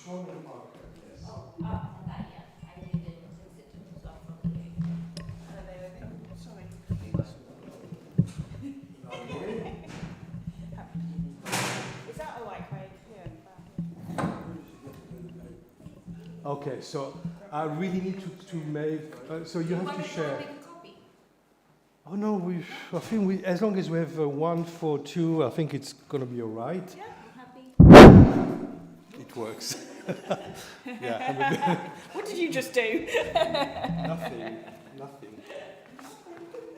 Sean and Parker, yes. that, yeah. I didn't sit to myself from the Sorry. Is that all right, Craig? Yeah. Okay, so I really need to make, so you have to share. Make a copy? Oh no, I think as long as we have 1 for 2, I think it's going to be all right. Yeah, I'm happy. It works. Yeah. What did you just do? Nothing.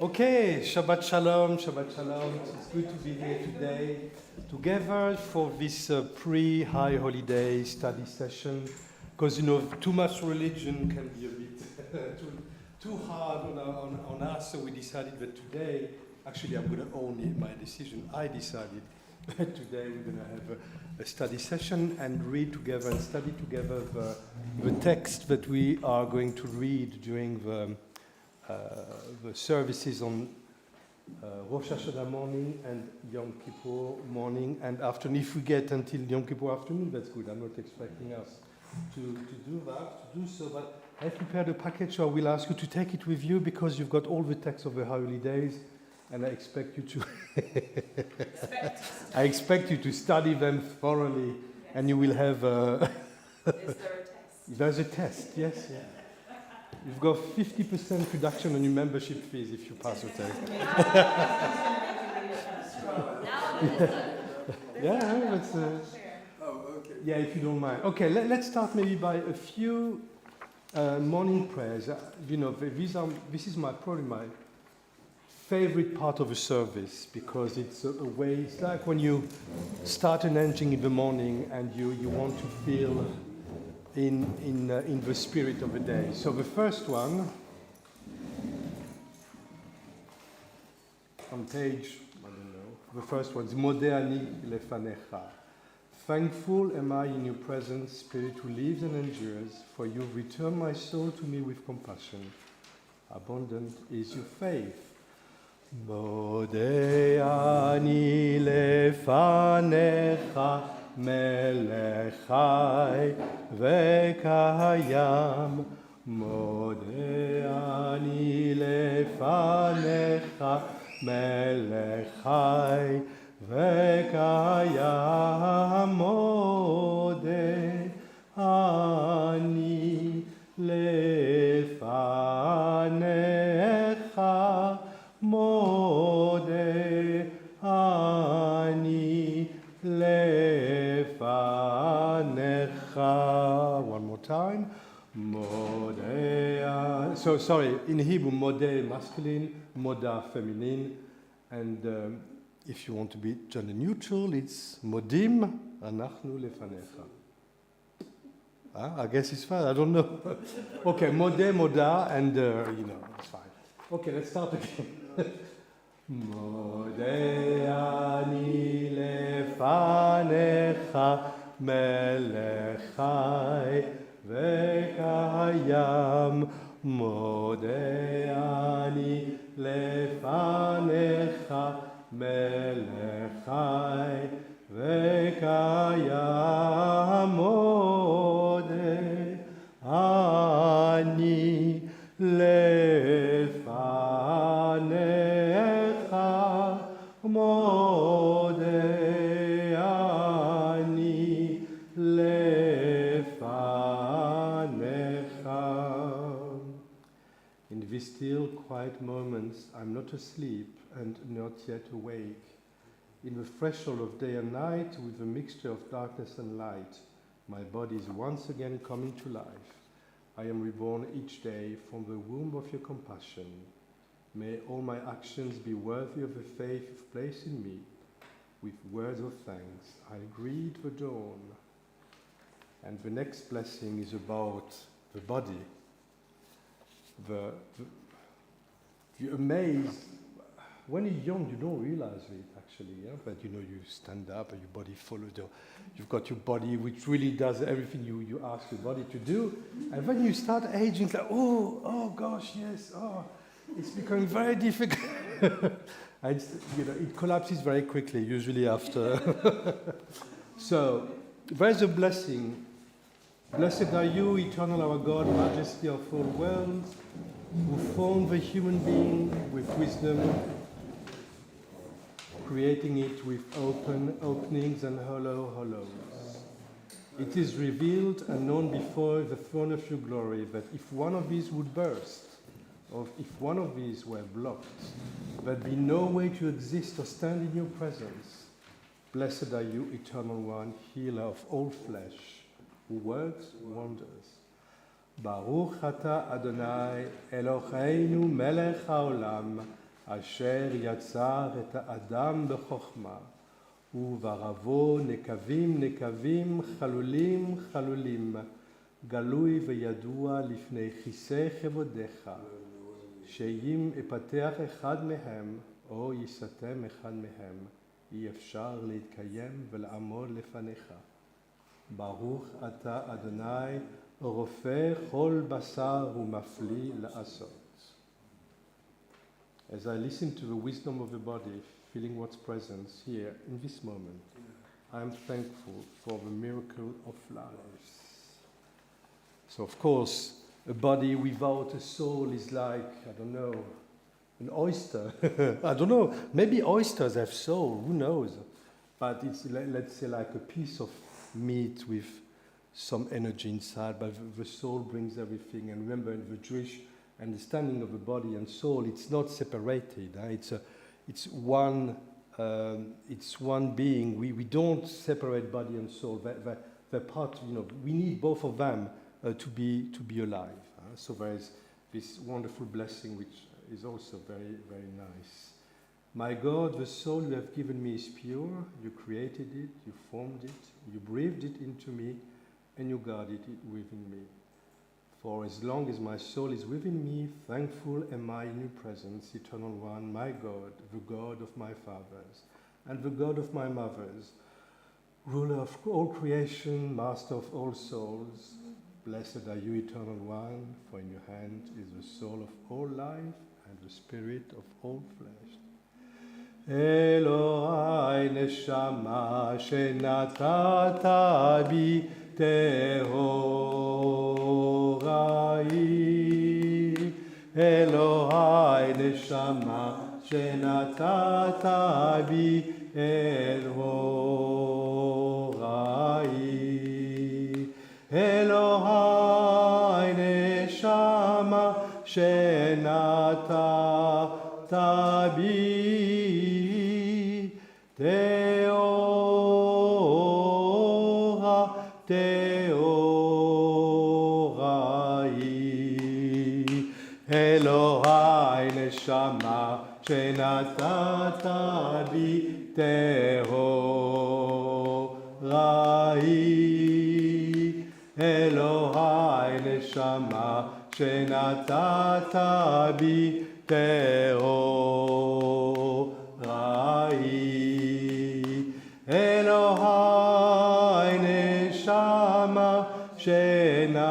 Okay, Shabbat Shalom, Shabbat Shalom. It's good to be here today together for this pre-high holiday study session. Because, too much religion can be a bit too hard on us, so we decided that today, actually I'm going to own my decision. I decided that today we're going to have a study session and read together and study together the text that we are going to read during the services on Rosh Hashanah morning and Yom Kippur morning and afternoon. If we get until Yom Kippur afternoon, that's good. I'm not expecting us to do so, but I've prepared a package, so I will ask you to take it with you because you've got all the texts of the holidays, and I expect you to study them thoroughly, yes. And you will have Is there a test? There's a test, yes. Yeah. You've got 50% reduction on your membership fees if you pass the test. Yeah, that's yeah, if you don't mind. Okay, let's start maybe by a few morning prayers. This is probably my favorite part of a service because it's a way. It's like when you start an engine in the morning and you want to feel in the spirit of the day. So the first one on page, I don't know. The first one is Modeh ani lefanecha. Thankful am I in your presence, Spirit who lives and endures, for you return my soul to me with compassion. Abundant is your faith. Modeh ani lefanecha, melech chai vekayam. Modeh ani lefanecha, melech chai vekayam. Modeh ani lefanecha, modeh ani lefanecha. One more time. Modeh. So sorry, in Hebrew, modeh masculine, moda feminine, and if you want to be gender neutral, it's modim anachnu lefanecha. I guess it's fine. I don't know. Okay, modeh, moda, and it's fine. Okay, let's start again. Modeh ani lefanecha, melech chai vekayam. Modeh ani lefanecha, melech chai vekayam. Modeh ani lefanecha, modeh ani lefanecha. In these still, quiet moments, I'm not asleep and not yet awake. In the threshold of day and night, with a mixture of darkness and light, my body is once again coming to life. I am reborn each day from the womb of your compassion. May all my actions be worthy of the faith you've placed in me. With words of thanks, I greet the dawn. And the next blessing is about the body. You're amazed. When you're young, you don't realize it, actually, but you stand up and your body follows. You've got your body, which really does everything you ask your body to do. And when you start aging, it's like, oh gosh, yes, it's becoming very difficult. And it collapses very quickly, usually after. So there's a blessing Blessed are you, eternal our God, majesty of all worlds, who formed the human being with wisdom, creating it with openings and hollows. It is revealed and known before the throne of your glory that if one of these would burst, or if one of these were blocked, there'd be no way to exist or stand in your presence. Blessed are you, eternal one, healer of all flesh, who works wonders. Baruch ata Adonai Eloheinu melech haolam, asher yatzar et ha'adam bechokma, uvaravo nekavim nekavim, chalulim chalulim, galui veyadua lifnei chisei chevodecha, שאם יפתח אחד מהם, או יסתם אחד מהם, אי אפשר להתקיים ולעמוד לפניך. ברוך אתה אדוני, רופא כל בשר ומפליא לעשות. As I listen to the wisdom of the body, feeling what's present here in this moment, I'm thankful for the miracle of life. So of course, a body without a soul is like, I don't know, an oyster. I don't know, maybe oysters have soul, who knows? But it's, let's say, like a piece of meat with some energy inside, but the soul brings everything. And remember, in the Jewish understanding of the body and soul, it's not separated. It's one being. We don't separate body and soul. They're part, we need both of them to be alive. So there is this wonderful blessing which is also very, very nice. My God, the soul you have given me is pure. You created it, you formed it, you breathed it into me, and you guarded it within me. For as long as my soul is within me, thankful am I in your presence, eternal one, my God, the God of my fathers, and the God of my mothers, ruler of all creation, master of all souls. Blessed are you, eternal one, for in your hand is the soul of all life and the spirit of all flesh. Elohai neshama shenatata bi tehorai. Elohai neshama shenatata bi Elohai. Elohai neshama shenatata bi teorai. Elohai neshama shenatata bi teorai. Elohai neshama shenatata bi teorai. Elohai neshama shenatata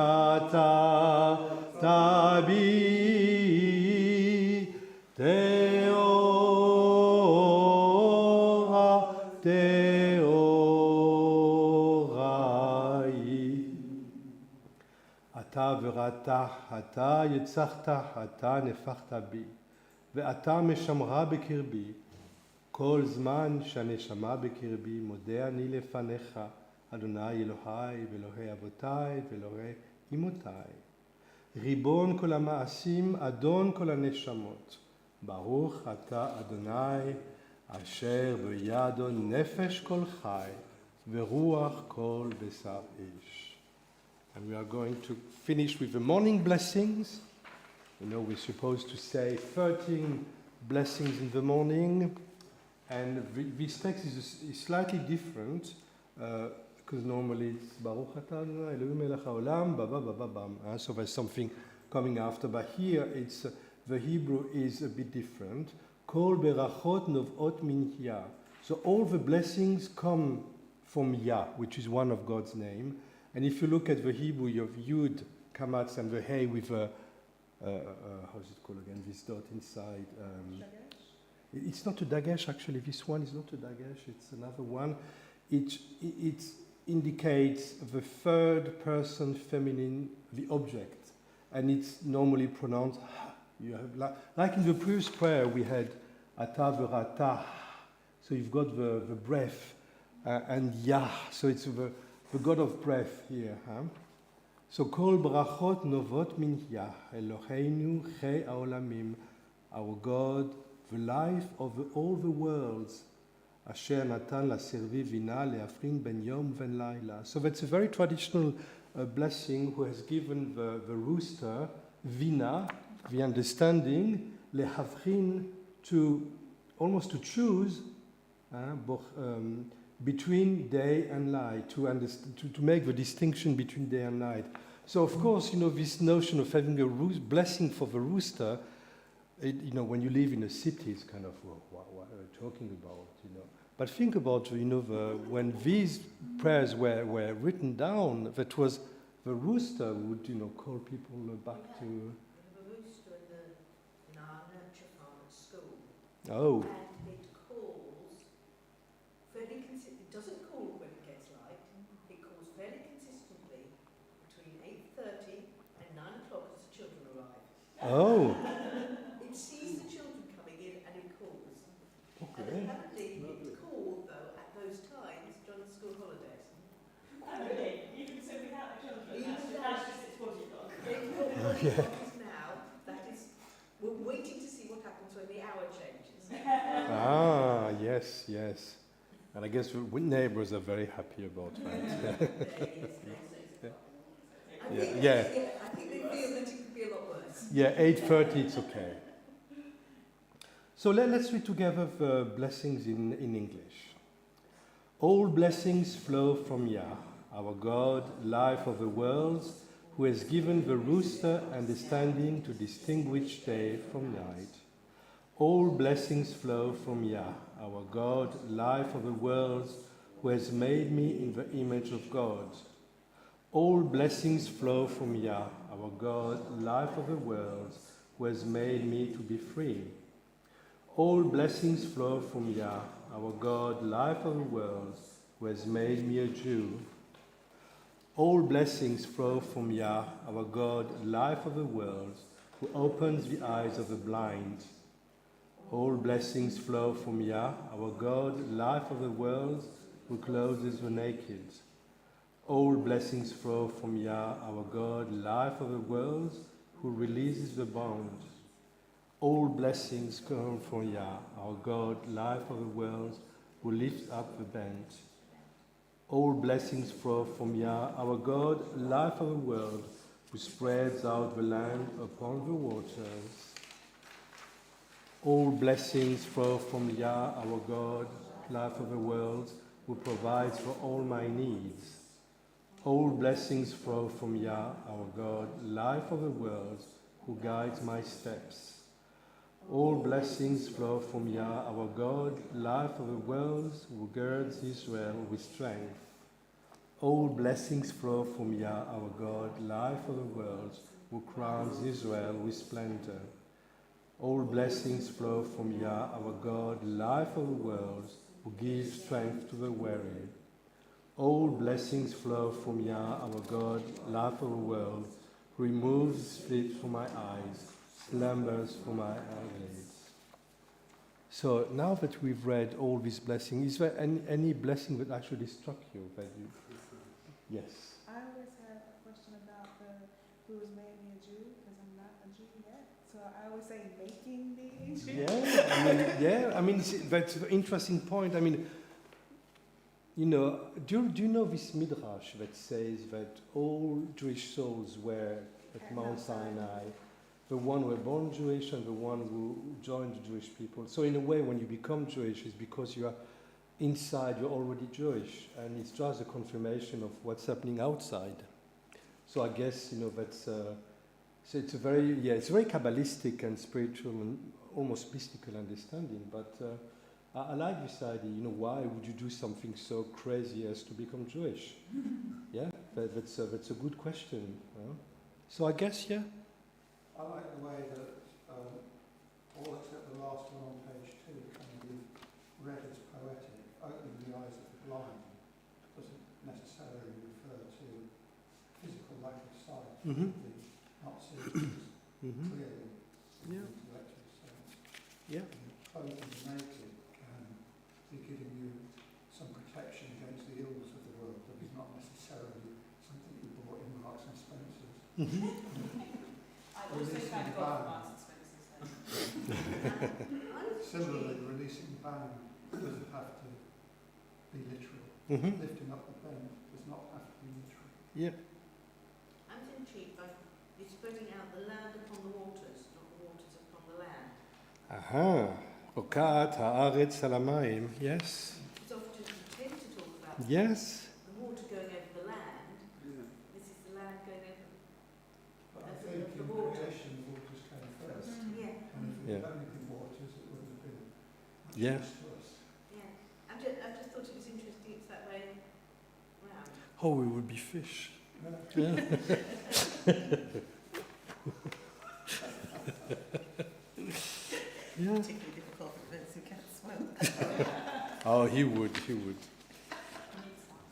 bi אתה וראתה, אתה יצחת, אתה נפחת בי, ואתה משמרה בקרבי. כל זמן שהנשמה בקרבי, מודה אני לפניך, אדוני אלוהי ואלוהי אבותיי ואלוהי אמותיי. ריבון כל המעשים, אדון כל הנשמות. ברוך אתה אדוני, אשר בידו נפש כל חי, ורוח כל בשר איש. And we are going to finish with the morning blessings. We're supposed to say 13 blessings in the morning. And this text is slightly different, because normally it's Baruch atah Adonai Elohim melech haolam, ba ba ba ba bam. So there's something coming after. But here the Hebrew is a bit different. Kol berachot novot min Yah. So all the blessings come from Yah, which is one of God's name. And if you look at the Hebrew, you have Yud, Kamatz, and the Hey with a, how's it called again, this dot inside. It's not a Dagesh, actually. This one is not a Dagesh. It's another one. It's indicates the third person feminine, the object, and it's normally pronounced ha. You have like in the previous prayer we had ata v'rata, so you've got the breath, and Yah, so it's the God of breath here. Huh? So kol brachot novot min Yah, Eloheinu chei haolamim, our God, the life of all the worlds, asher natan laservi vina leafrin ben yom ven laila. So that's a very traditional blessing who has given the rooster vina, the understanding, lehavrin, to almost to choose between day and night, to make the distinction between day and night. So of course, this notion of having a blessing for the rooster, when you live in a city, it's kind of, well, what are you talking about, But think about, when these prayers were written down, that was the rooster would, call people back to. We have a rooster in our nurture farm at school. Oh. And it calls it doesn't call when it gets light. It calls fairly consistently between 8:30 and 9 o'clock as the children arrive. Oh. It sees the children coming in and it calls. Okay. And apparently it called though at those times during the school holidays. Oh, really? Even so without the children? That's just its body clock. Yeah. Now, we're waiting to see what happens when the hour changes. Ah, yes. And I guess the neighbors are very happy about that. Yeah. I think they feel that it could be a lot worse. Yeah, 8:30, it's okay. So let's read together the blessings in English. All blessings flow from Yah, our God, life of the worlds, who has given the rooster understanding to distinguish day from night. All blessings flow from Yah, our God, life of the worlds, who has made me in the image of God. All blessings flow from Yah, our God, life of the worlds, who has made me to be free. All blessings flow from Yah, our God, life of the worlds, who has made me a Jew. All blessings flow from Yah, our God, life of the worlds, who opens the eyes of the blind. All blessings flow from Yah, our God, life of the worlds, who clothes the naked. All blessings flow from Yah, our God, life of the worlds, who releases the bound. All blessings come from Yah, our God, life of the worlds, who lifts up the bent. All blessings flow from Yah, our God, life of the world, who spreads out the land upon the waters. All blessings flow from Yah, our God, life of the world, who provides for all my needs. All blessings flow from Yah, our God, life of the world, who guides my steps. All blessings flow from Yah, our God, life of the worlds, who girds Israel with strength. All blessings flow from Yah, our God, life of the worlds, who crowns Israel with splendor. All blessings flow from Yah, our God, life of the worlds, who gives strength to the weary. All blessings flow from Yah, our God, life of the world, who removes sleep from my eyes, slumbers from my eyelids. So now that we've read all these blessings, is there any blessing that actually struck you? Yes. I always have a question about who was made me a Jew, because I'm not a Jew yet. So I always say making me a Jew. That's an interesting point. Do you know this midrash that says that all Jewish souls were at Mount Sinai? The one who were born Jewish and the one who joined the Jewish people. So in a way, when you become Jewish, it's because you are inside, you're already Jewish, and it's just a confirmation of what's happening outside. So I guess that's. So it's a very Kabbalistic and spiritual and almost mystical understanding. But I like this idea. Why would you do something so crazy as to become Jewish? Yeah, that's a good question. So I guess I like the way that all except the last one on page 2 can be read as poetic, opening the eyes of the blind. Doesn't necessarily refer to physical lack of sight, Mhm. not seeing Mhm. clearly in Yeah. the intellectual sense. Yeah. Clothing naked can be giving you some protection against the ills of the world, but it's not necessarily something you bought in Marks and Spencer's. Mhm. I also thank God for Marks and Spencer's. Similarly, releasing the band doesn't have to be literal. Mhm. Lifting up the band does not have to be literal. Yeah. I'm intrigued by you spreading out the land upon the waters, not the waters upon the land. Aha. Rokat haaretz al hamayim. Yes. Because often we tend to talk about Yes. the water going over the land. Yeah. This is the land going over. But I As think the in water. creation, waters came first. Yeah, And if it Yeah. had only been waters, it wouldn't have been much Yeah. use to us. yeah. I just thought it was interesting. It's that way round. Oh, we would be fish. Yeah. Yeah. Yeah. Particularly difficult for those who can't swim. Oh, he would. He would.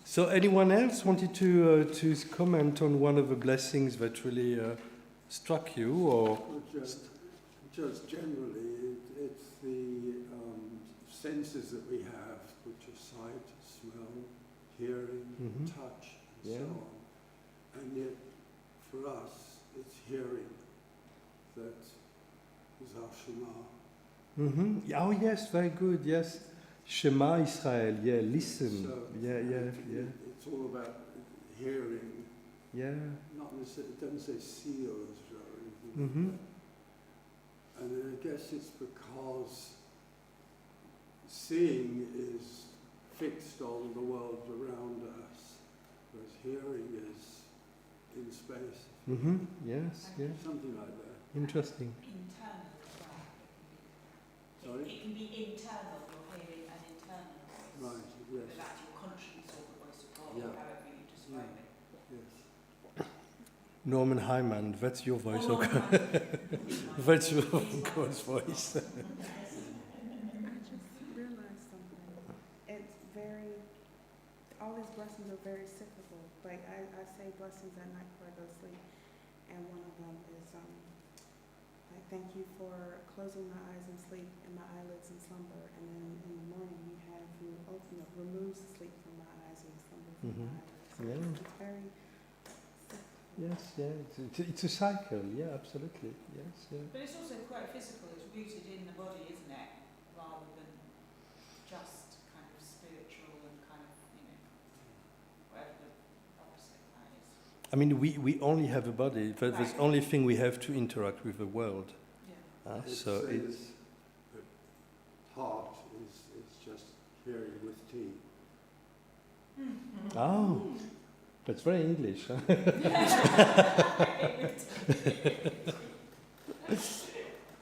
So, anyone else wanted to comment on one of the blessings that really struck you, or? Well, just generally, it's the senses that we have, which are sight, smell, hearing, Mhm. touch, and Yeah. so on. And yet, for us, it's hearing that is our Shema. Mm-hmm. Oh, yes, very good. Yes, Shema Israel. Yeah, listen. So, Yeah. It's all about hearing, Yeah. not necessarily, it doesn't say see or anything Mhm. like that. And I guess it's because seeing is fixed on the world around us, whereas hearing is in space. Mm-hmm. Yes. Yeah. Something like that. Interesting. Internal as well. Sorry? It can be internal, you're hearing an internal voice. Right, yes, But that's your conscience or the voice of God, Yeah. however you describe it. yes. Norman Hyman, that's your voice. Or Okay. non-mind. That's your God's voice. I just realized something. It's very, all these blessings are very cyclical. Like I say blessings at night before I go to sleep, and one of them is like thank you for closing my eyes in sleep and my eyelids in slumber, and then in the morning you have who removes the sleep from my eyes and the slumber from Mhm. my eyelids. So Yeah. it's very cyclical. Yes. Yeah. It's a cycle. Yeah. Absolutely. Yes. Yeah. But it's also quite physical, it's rooted in the body, isn't it? Rather than just kind of spiritual and kind of, whatever the opposite of that is. I mean, we only have a body, but there's Right. only thing we have to interact with the world. Yeah. It So says it's that heart is just hearing with T. oh, that's very English. Huh?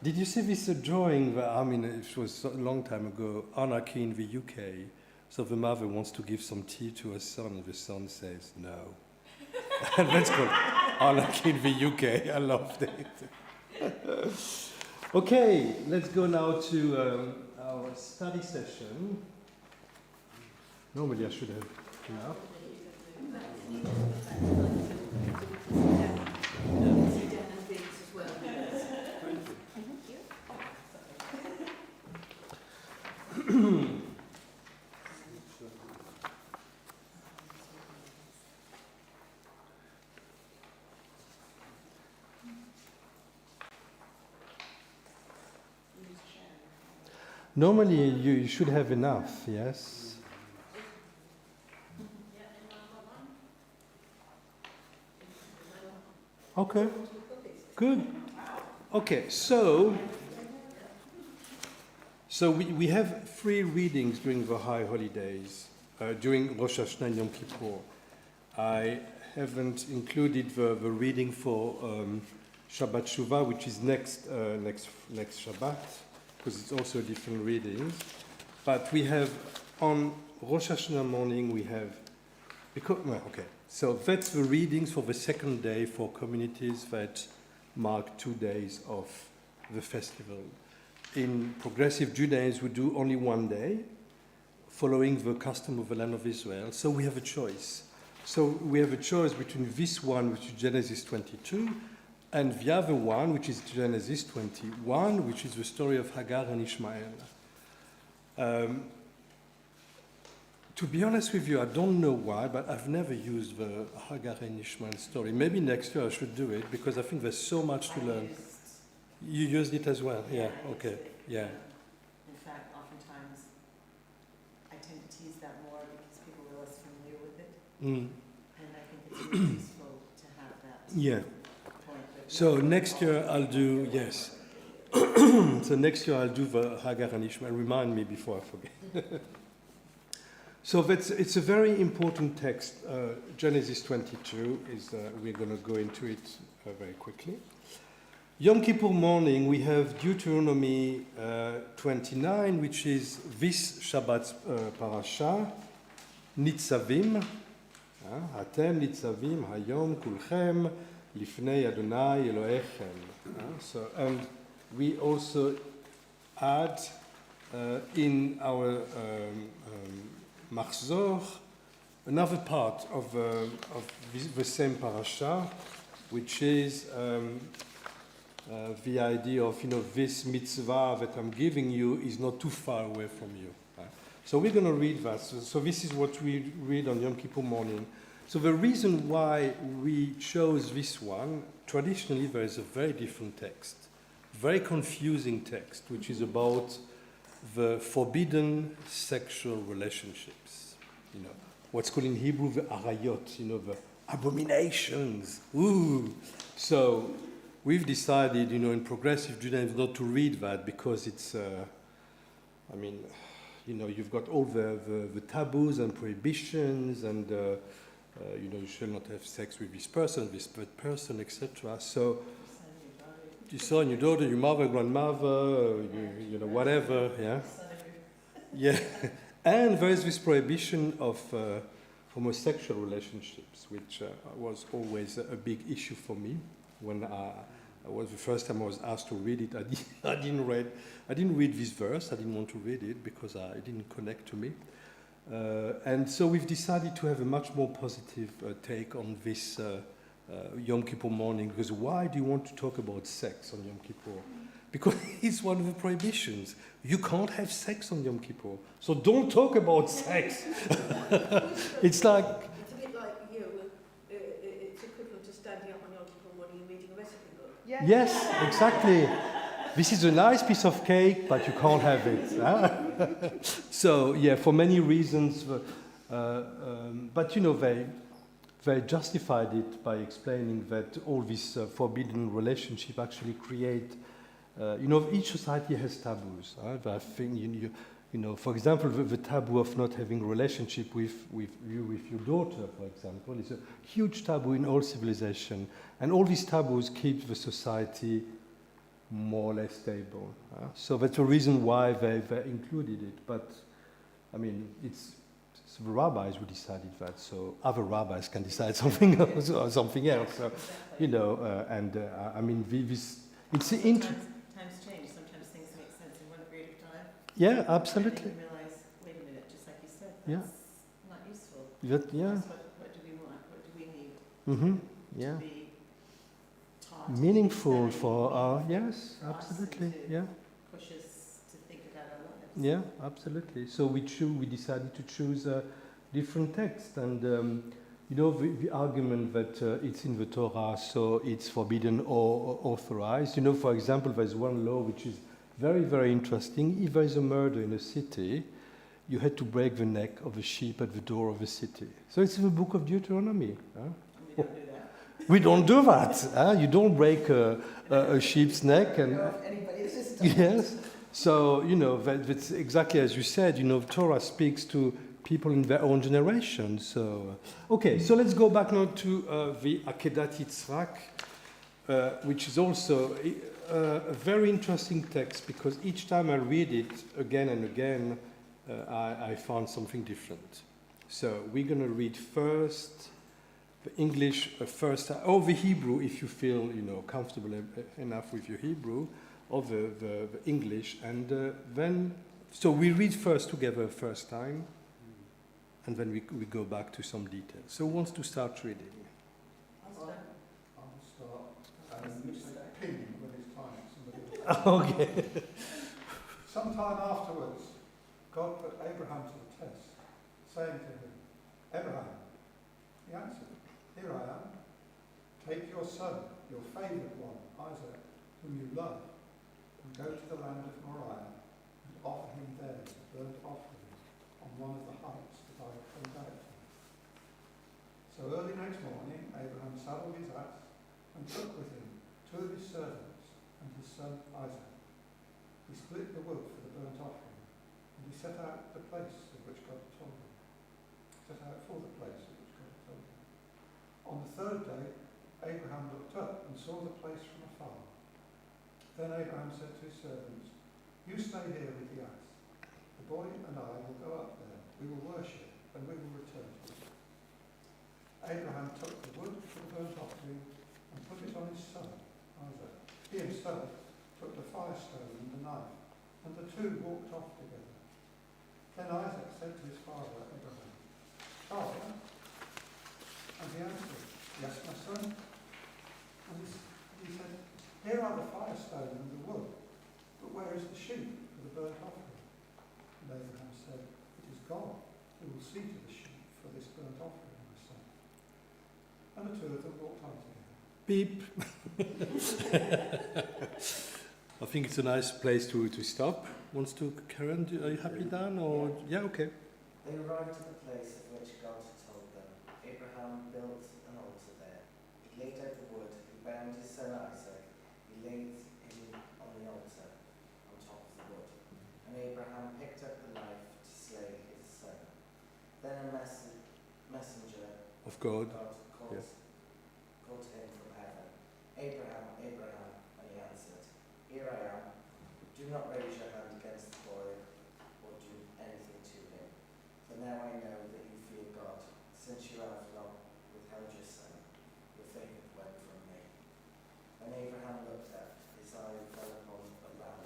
Did you see this drawing? I mean, it was a long time ago. Anarchy in the UK. So the mother wants to give some tea to her son, and the son says no. And that's called Anarchy in the UK. I loved it. Okay, let's go now to our study session. Normally I should have enough. Normally you should have enough, yes? Okay, good. Okay, so we have 3 readings during the high holidays, during Rosh Hashanah and Yom Kippur. I haven't included the reading for Shabbat Shuvah, which is next Shabbat, because it's also a different reading. But we have, on Rosh Hashanah morning, we have, so that's the readings for the second day for communities that mark 2 days of the festival. In Progressive Judaism, we do only 1 day following the custom of the land of Israel. So we have a choice. So we have a choice between this one, which is Genesis 22, and the other one, which is Genesis 21, which is the story of Hagar and Ishmael. To be honest with you, I don't know why, but I've never used the Hagar and Ishmael story. Maybe next year I should do it, because I think there's so much to learn. You used it as well? Yeah, okay, yeah. In fact, oftentimes, I tend to tease that more because people are less familiar with it. Mm. And I think it's really useful to have that Yeah. point. But So next year I'll do, yes. So next year I'll do the Hagar and Ishmael. Remind me before I forget. So it's a very important text. Genesis 22 is, we're going to go into it very quickly. Yom Kippur Morning, we have Deuteronomy 29, which is this Shabbat's parasha, Nitzavim. Atem Nitzavim Hayom Kulchem Lifnei Adonai Elohechem. So, and we also add in our Machzor another part of the same parasha, which is the idea of, this mitzvah that I'm giving you is not too far away from you. So we're going to read that. So this is what we read on Yom Kippur Morning. So the reason why we chose this one, traditionally there is a very different text, very confusing text, which is about the forbidden sexual relationships. What's called in Hebrew the arayot, the abominations. Ooh. So we've decided, in progressive Judaism not to read that because it's, you've got all the taboos and prohibitions and, you shall not have sex with this person, etc. So your son, your daughter, your mother, grandmother, whatever, yeah. Yeah. And there is this prohibition of homosexual relationships, which was always a big issue for me. When I was the first time I was asked to read it, I didn't read this verse. I didn't want to read it because it didn't connect to me. And so we've decided to have a much more positive take on this Yom Kippur Morning. Because why do you want to talk about sex on Yom Kippur? Because it's one of the prohibitions. You can't have sex on Yom Kippur. So don't talk about sex. It's like... It's a bit like, it's equivalent to standing up on Yom Kippur Morning and reading a recipe book. Yes, exactly. This is a nice piece of cake, but you can't have it. Huh? So, for many reasons. But, they justified it by explaining that all these forbidden relationships actually create... each society has taboos. I think, for example, the taboo of not having a relationship with your daughter, for example, is a huge taboo in all civilization. And all these taboos keep the society more or less stable. So that's the reason why they included it. But, it's the rabbis who decided that, so other rabbis can decide something else or something else. So, it's interesting. times change. Sometimes things make sense in one period of time. Yeah, absolutely. And then you realize, wait a minute, just like you said, Yeah. that's not useful. Yeah. What do we want? What do we need Mm-hmm. Yeah. to be taught? Meaningful to be for our, studied, yes, for us absolutely, to yeah. push us to think about our lives. Yeah, absolutely. So we decided to choose a different text, and the argument that it's in the Torah, so it's forbidden or authorized. For example, there's one law which is very, very interesting. If there is a murder in a city, you had to break the neck of a sheep at the door of the city. So it's in the book of Deuteronomy. Huh? And we don't do that. We don't do that. You don't break a sheep's neck. And If anybody is just done. yes. So, that's exactly as you said, Torah speaks to people in their own generation. So, okay, so let's go back now to the Akedat Yitzchak, which is also a very interesting text, because each time I read it again and again, I found something different. So we're going to read first the English first, or the Hebrew, if you feel comfortable enough with your Hebrew, or the English, and then So we read first together first time, and then we go back to some details. So who wants to start reading? I'll start. And you say pin when it's time. Somebody else. Okay. Sometime afterwards, God put Abraham to the test, saying to him, Abraham, he answered, here I am. Take your son, your favourite one, Isaac, whom you love, and go to the land of Moriah and offer him there as a burnt offering on one of the heights that I have pointed out to you. So early next morning, Abraham saddled his ass and took with him 2 of his servants and his son Isaac. He split the wood for the burnt offering, and he set out the place of which God had told him. Set out for the place of which God had told him. On the 3rd day, Abraham looked up and saw the place from afar. Then Abraham said to his servants, you stay here with the ass. The boy and I will go up there. We will worship, and we will return to you. Abraham took the wood for the burnt offering and put it on his son, Isaac. He himself took the fire stone and the knife, and the two walked off together. Then Isaac said to his father Abraham, Father? And he answered, yes, my son. And he said, here are the fire stone and the wood, but where is the sheep for the burnt offering? And Abraham said, it is God who will see to the sheep for this burnt offering, my son. And the two of them walked on together. Beep. I think it's a nice place to stop. Wants to, Karen, are you happy, Dan? Or yeah, okay. They arrived at the place of which God had told them. Abraham built an altar there. He laid out the wood, he bound his son Isaac, he laid him on the altar on top of the wood. And Abraham picked up the knife to slay his son. Then a messenger Of God. called to him from heaven, Abraham, Abraham, and he answered, here I am. Do not raise your hand against the boy or do anything to him. For now I know that you fear God, since you have not withheld your son, your favourite one, from me. When Abraham looked up, his eye fell upon a ram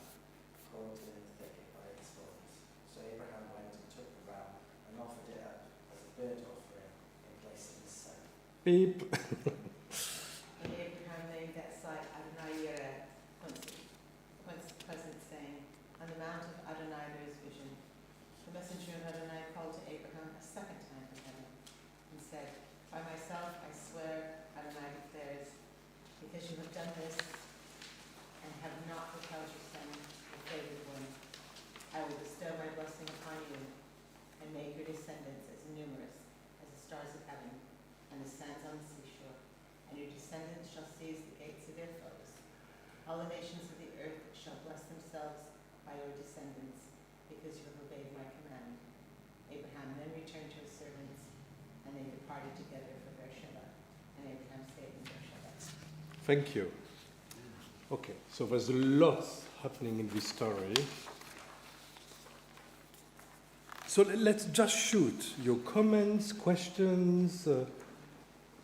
caught in the thicket by its horns. So Abraham went and took the ram and offered it up as a burnt offering in place of his son. Beep. And Abraham named that site Adonai Yireh, pleasant saying, on the mount of Adonai there is vision. The messenger of Adonai called to Abraham a second time from heaven and said, by myself I swear, Adonai declares, because you have done this and have not withheld your son, your favored one, I will bestow my blessing upon you and make your descendants as numerous as the stars of heaven and the sands on the seashore, and your descendants shall seize the gates of their foes. All the nations of the earth shall bless themselves by your descendants, because you have obeyed my command. Abraham then returned to his servants, and they departed together for Beersheba, and Abraham stayed in Beersheba. Thank you. Okay, so there's a lot happening in this story. So let's just shoot your comments, questions,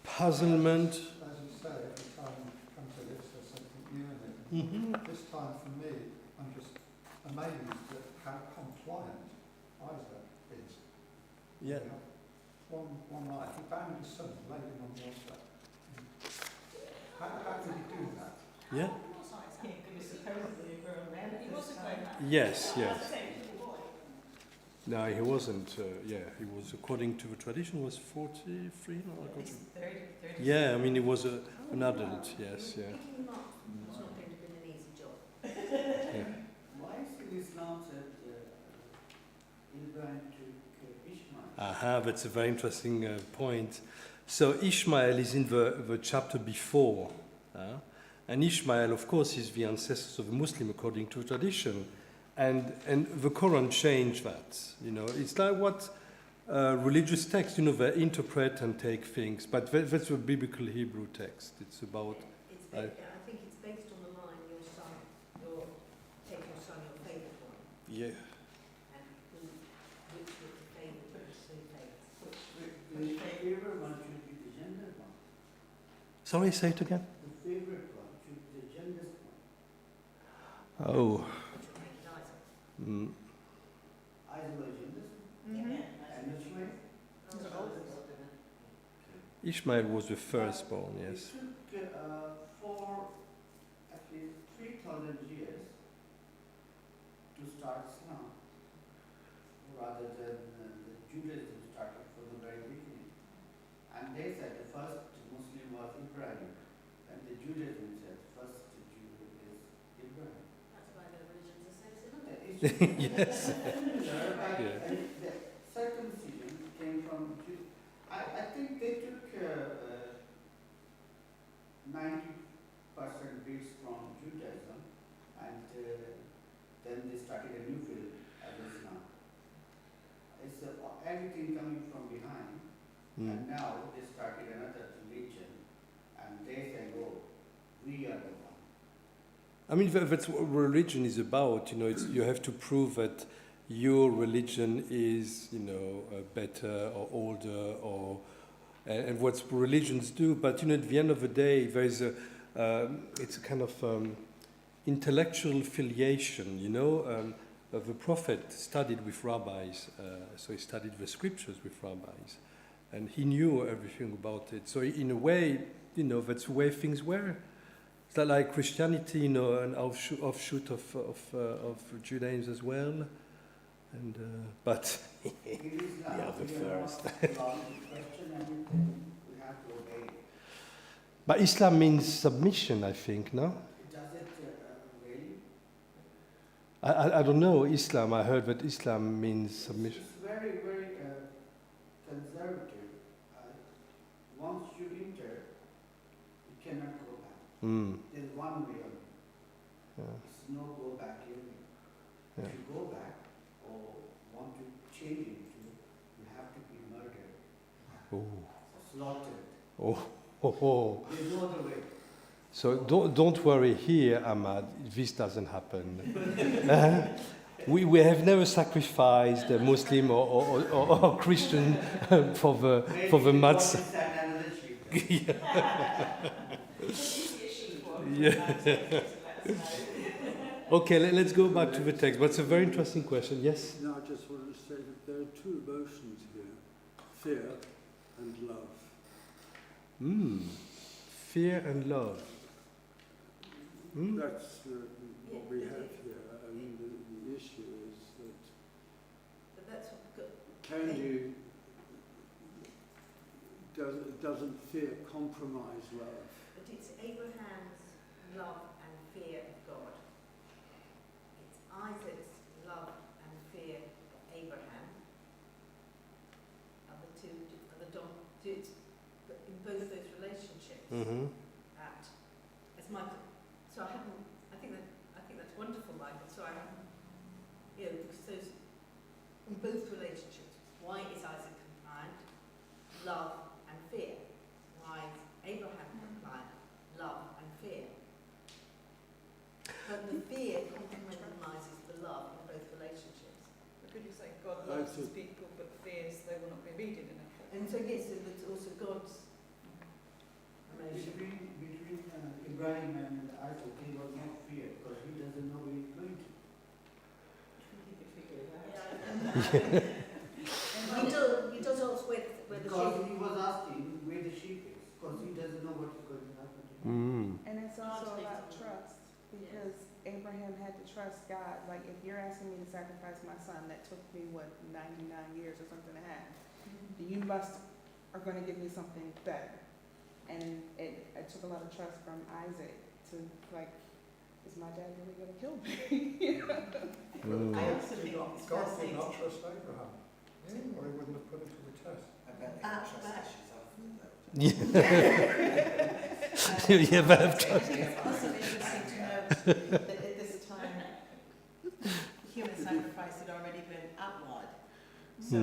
puzzlement. As you say, every time you come to this, there's something new in it. This time for me, I'm just amazed at how compliant Isaac is. Yeah. One night, he bound his son, laid him on the altar. How did he do that? Yeah. He was supposedly a grown man. He was a grown man. Yes, yes. That's the same as the boy. No, he wasn't. Yeah, he was, according to the tradition, was 43. No, At least 30. yeah, I mean, he was an adult. Yes, yeah. Picking him up was not going to be an easy job. Yeah. Why is it not that Abraham took Ishmael? Aha, that's a very interesting point. So Ishmael is in the chapter before. And Ishmael, of course, is the ancestor of the Muslim according to tradition. And the Quran changed that. You know, it's like what religious texts, you know, they interpret and take things. But that's a biblical Hebrew text. It's about... I think it's based on the line, take your son, your favourite one. Yeah. And which was the favourite, The favorite one should be the gendered one. Sorry, say it again. The favorite one should be the gendered one. Oh. which would make it Isaac. Ishmael was the firstborn, yes. It took for at least 3,000 years to start Islam, rather than the Judaism started from the very beginning. And they said the first Muslim was Ibrahim, and the Judaism said first Jew is Ibrahim. That's why their religions are so similar. Yes. Similar, but Yeah. the circumcision came from Jew. I think they took 90% bits from Judaism, and then they started a new field as Islam. It's everything coming from behind, and now they started another religion, and they say, "Oh, we are the one." I mean, that's what religion is about. You know, you have to prove that your religion is, better or older, or and what religions do. But at the end of the day, there is it's a kind of intellectual filiation. The prophet studied with rabbis, so he studied the scriptures with rabbis, and he knew everything about it. So in a way, that's the way things were. It's like Christianity, an offshoot of Judaism as well. And but It is now. yeah, the We are first. not allowed to question anything. We have to obey. But Islam means submission, I think, no? Does it really? I don't know Islam. I heard that Islam means submission. It's very, very conservative. Once you enter, you cannot go back. There's one way only. Yeah. It's no go back only. Yeah. If you go back or want to change it, you have to be murdered, slaughtered. Oh. There's no other way. So don't worry here, Ahmad. This doesn't happen. We have never sacrificed a Muslim or Christian for the matzah. Yeah. Okay, let's go back to the text. But it's a very interesting question. Yes? No, I just wanted to say that there are two emotions here, fear and love. Fear and love. That's what we have here. I mean, the issue is that But that's what can you, doesn't fear compromise love? But it's Abraham's love and fear of God. It's Isaac's love and fear of Abraham. Are the two, in both those relationships. At, as Michael, so I think that's wonderful, Michael. So I haven't, because those in both relationships, why is Isaac compliant? Love and fear. Why is Abraham compliant? Love and fear. But the fear compromises the love in both relationships. But could you say God loves his people but fears they will not be obedient enough? And so yes, so it's also God's emotion. Between Ibrahim and Isaac, he was not fear because he doesn't know where he's going to. He could figure it out. He does ask where the Because sheep. he was asking where the sheep is because he doesn't know what is going to happen to him. And it's also about trust, because Abraham had to trust God. Like, if you're asking me to sacrifice my son, that took me, 99 years or something to have, you are going to give me something better. And it took a lot of trust from Isaac to, is my dad really going to kill me? I also think it's God would fascinating. not trust Abraham, or he wouldn't have put him to the test. I bet they got trust issues after that. Yeah, but I've I think it's also interesting to note that at this time, human sacrifice had already been outlawed. So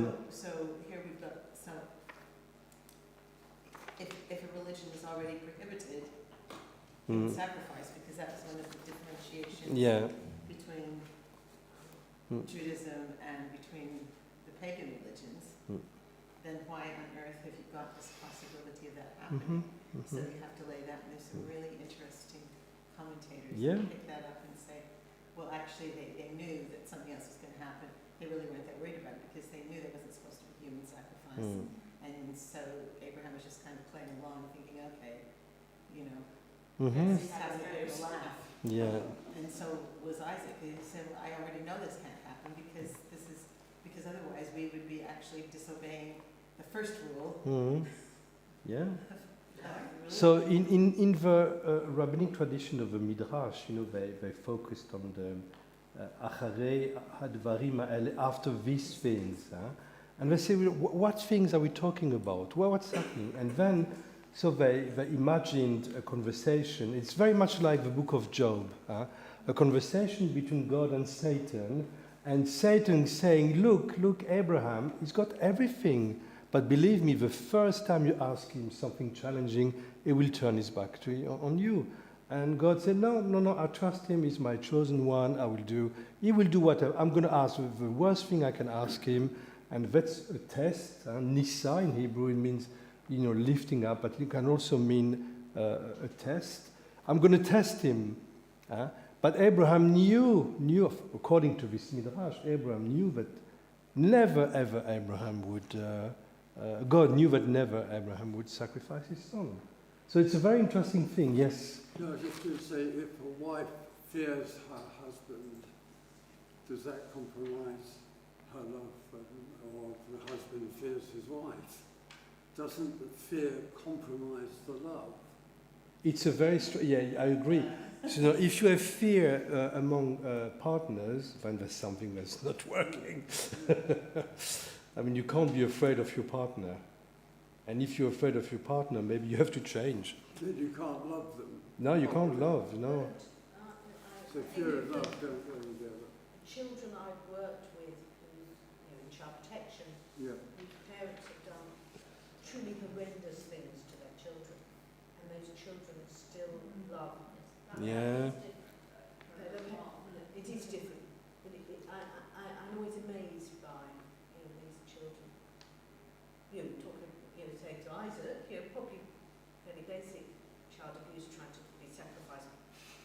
here we've got if a religion is already prohibited human sacrifice, because that was one of the differentiations between Judaism and between the pagan religions, then why on earth have you got this possibility of that happening? So you have to lay that, and there's some really interesting commentators who pick that up and say, well, actually they knew that something else was going to happen. They really weren't that worried about it because they knew there wasn't supposed to be human sacrifice. And so Abraham was just kind of playing you know, Mm-hmm. let's have a bit of a laugh. Yeah. And so was Isaac. He said, well, I already know this can't happen because otherwise we would be actually disobeying the first rule. Mm-hmm. Yeah. Really? So in the rabbinic tradition of the Midrash, they focused on the acharei hadvarim ha'ele, after these things. And they say, what things are we talking about? Well, what's happening? And then, so they imagined a conversation. It's very much like the book of Job, a conversation between God and Satan saying, look, Abraham, he's got everything. But believe me, the first time you ask him something challenging, he will turn his back on you. And God said, no, I trust him. He's my chosen one. He will do whatever. I'm going to ask the worst thing I can ask him. And that's a test. Nisa in Hebrew, it means, lifting up, but it can also mean a test. I'm going to test him. But Abraham knew, according to this Midrash, Abraham knew that never, ever Abraham would... God knew that never Abraham would sacrifice his son. So it's a very interesting thing, yes? No, I was just going to say, if a wife fears her husband, does that compromise her love for him? Or if the husband fears his wife, doesn't the fear compromise the love? It's a very... I agree. So if you have fear among partners, then there's something that's not working. I mean, you can't be afraid of your partner. And if you're afraid of your partner, maybe you have to change. Then you can't love them. No, you can't love, no. So fear and love don't go together. Children I've worked with who, in child protection, Yeah. whose parents have done truly horrendous things to their children, and those children still love. Yeah. It is different, but I'm always amazed by these children. Say to Isaac, probably fairly basic child abuse, trying to be sacrificed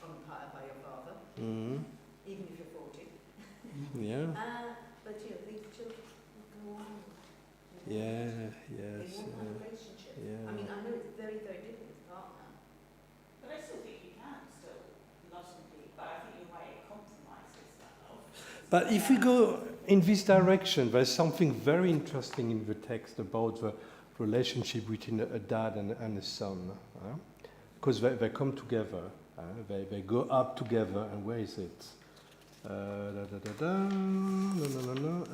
on by your father, Mm-hmm. even if you're 40. Yeah. But these children go on. Yeah, They yes. want that relationship. Yeah. I mean, I know it's very, very different with a partner. But I still think you can still love somebody, but I think you're right, it compromises that love. But if we go in this direction, there's something very interesting in the text about the relationship between a dad and a son. Because they come together, they go up together, and where is it? No.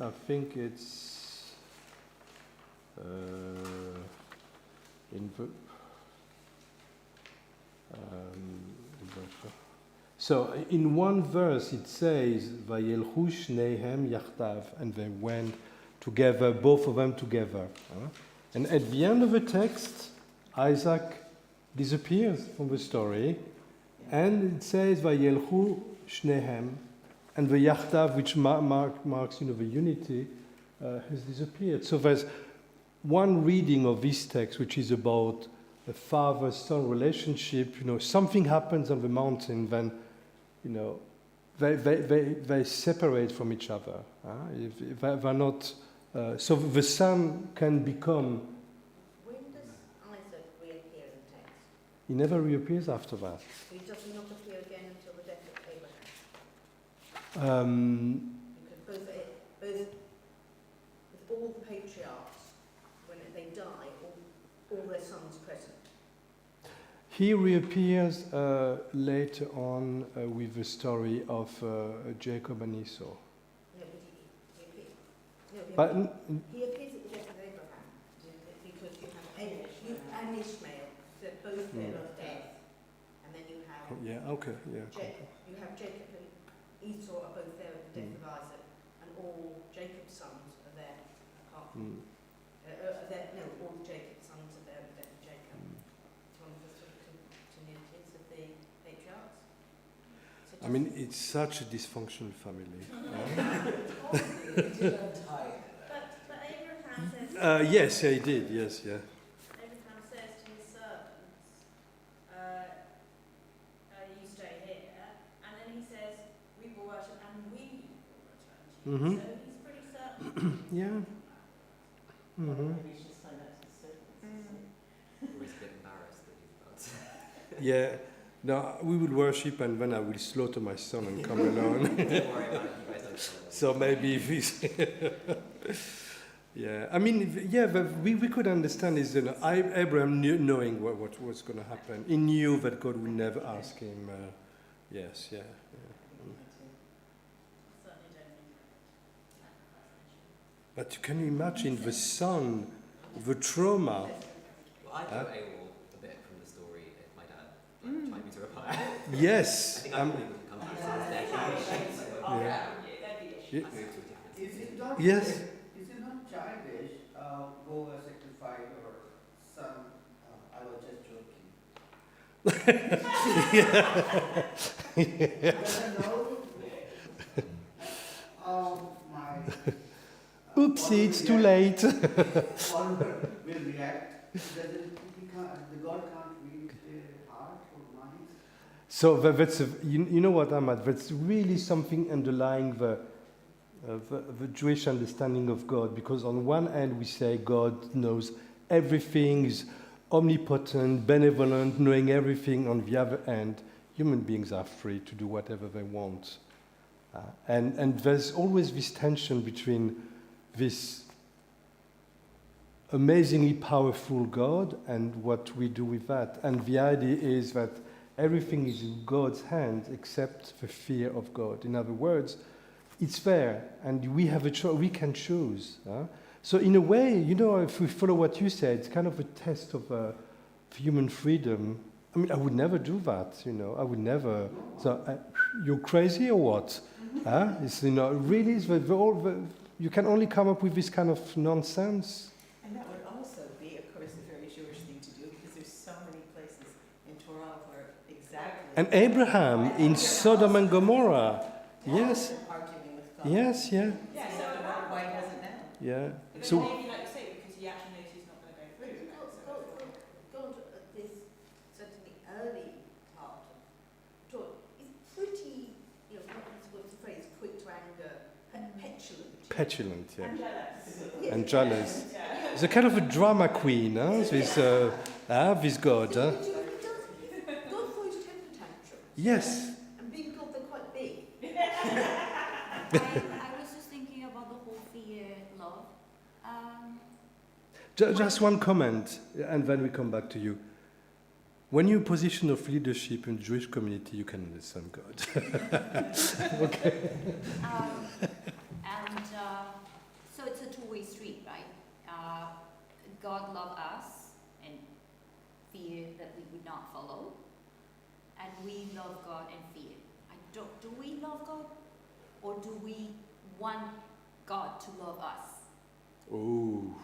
I think it's in the... So in one verse it says, "Vayelchu shnehem yachtav," and they went together, both of them together. And at the end of the text, Isaac disappears from the story, and it says, "Vayelchu shnehem," and the yachtav, which marks the unity, has disappeared. So there's one reading of this text, which is about a father-son relationship. Something happens on the mountain, then they separate from each other. If they're not, so the son can become. When does Isaac reappear in the text? He never reappears after that. He does not appear again until the death of Abraham. Because both with all the patriarchs, when they die, all their sons present. He reappears later on with the story of Jacob and Esau. No, but But he appears at the death of Abraham because you have and Ishmael, they're both there of death, and then you have Jacob. You have Jacob and Esau are both there at the death of Isaac, and all Jacob's sons are there apart from. All Jacob's sons are there at the death of Jacob. It's one of the sort of continuities of the patriarchs. So I mean, it's such a dysfunctional family. But Abraham says... Yes, he did, yes, yeah. Abraham says to his servants, you stay here, and then he says, we will worship and we will return to you. Mm-hmm. So he's pretty certain. Yeah. Mm-hmm. Maybe he's just signed up to the servants. Always a bit embarrassed that he's about to Yeah. No, we will worship and then I will slaughter my son and come alone. Don't worry about it. You guys don't follow. So maybe if he's... Yeah, I mean, yeah, but we could understand is, you know, Abraham knowing what was going to happen. He knew that God would never ask him. Yes, yeah. But can you imagine the son, the trauma? Well, I throw AWOL a bit from the story if my dad tried me to reply. Yes. I think I probably wouldn't come back to this day. Yeah. Move to a different Is it not, Yes. is it not childish, go sacrifice your son? I was just joking. My Oopsie, it's too late. follower will react. The God can't read heart or mind. So that's you know what, Ahmad? That's really something underlying the Jewish understanding of God. Because on one hand we say God knows everything, is omnipotent, benevolent, knowing everything. On the other hand, human beings are free to do whatever they want. And there's always this tension between this amazingly powerful God and what we do with that. And the idea is that everything is in God's hands except the fear of God. In other words, it's there, and we have a choice. We can choose. So in a way, you know, if we follow what you said, it's kind of a test of human freedom. I mean, I would never do that, you know. I would never. So, you're crazy or what? It's, you know, really, you can only come up with this kind of nonsense. And that would also be, of course, a very Jewish thing to do, because there's so many places in Torah where exactly... And Abraham in Sodom and Gomorrah. Yes. Arguing with God. Yes, yeah. Yeah, so Why he doesn't now? Yeah. but So, maybe, like you say, because he actually knows he's not going to go through. God, this certainly early part of Torah is pretty, you know, what's the phrase, quick to anger, petulant. petulant, yeah. And jealous. And jealous. Yeah. It's a kind of a drama queen, this God. God throws temper tantrums. Yes. And being God, they're quite big. I was just thinking about the whole fear, love. Just one comment, and then we come back to you. When you're in a position of leadership in the Jewish community, you can understand God. Okay. So it's a two-way street, right? God loved us and fear that we would not follow, and we love God and fear. Do we love God, or do we want God to love us? Oh.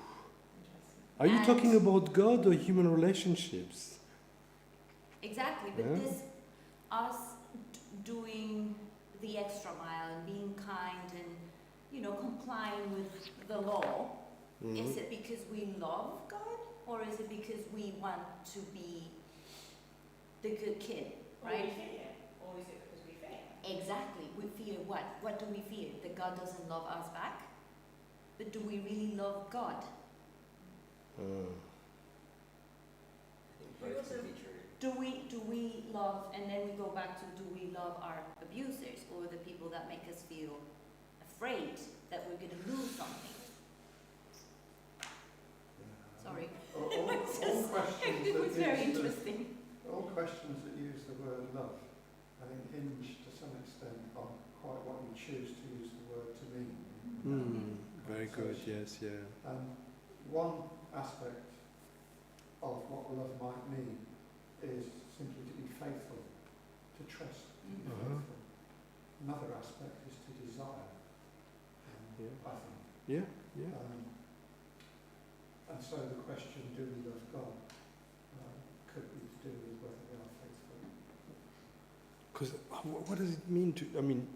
Are you talking about God or human relationships? Exactly, but Yeah. this us doing the extra mile and being kind and, you know, complying with the law, is it because we love God, or is it because we want to be the good kid, Or we right? fear, or is it because we fear? Exactly. We fear what? What do we fear? That God doesn't love us back? But do we really love God? I think both can be true. Do we love, and then we go back to, do we love our abusers or the people that make us feel afraid that we're going to lose something? Sorry. All questions It was very that use interesting. all questions that use the word love, I think, hinge to some extent on quite what you choose to use the word to mean. Very good, yes, yeah. One aspect of what love might mean is simply to be faithful, to trust, to be faithful. Another aspect is to desire, I think. Yeah, yeah. And so the question, do we love God, could be to do with whether we are faithful. Because what does it mean to, I mean,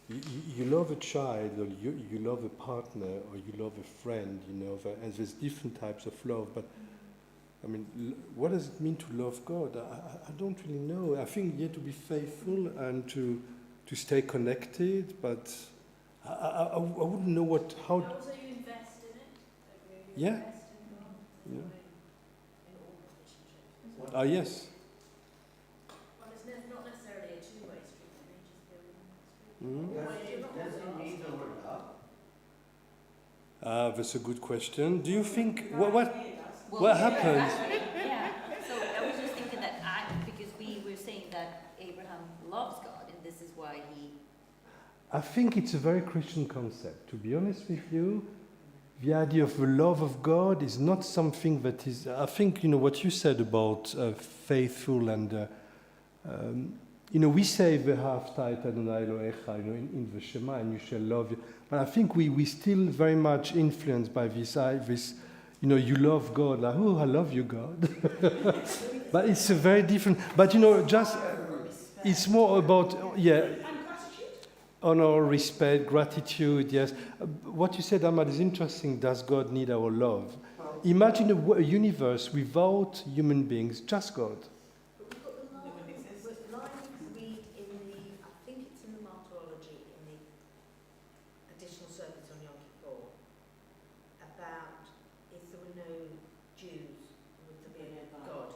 you love a child, or you love a partner, or you love a friend, you know, and there's different types of love, but I mean, what does it mean to love God? I don't really know. I think you have to be faithful and to stay connected, but I wouldn't know how... And also you invest in it. Like really Yeah. invest in God. Yeah. In all relationships. Yes. Hmm? Does he need our love? That's a good question. Do you think Well, what Well, happens? Yeah. So I was just thinking that because we were saying that Abraham loves God, and this is why he. I think it's a very Christian concept. To be honest with you, the idea of the love of God is not something that is. I think what you said about faithful and. We say "V'ahavta Adonai Elohecha," in the Shema, and you shall love. But I think we still very much influenced by this. You love God, like, oh, I love you, God. But it's a very different. But it's more about And gratitude. honor, respect, gratitude. Yes. What you said, Ahmad, is interesting. Does God need our love? Imagine a universe without human beings, just God. But we've got the line, we in the, I think it's in the Martyrology, in the additional service on Yom Kippur, about if there were no Jews, would there be a God?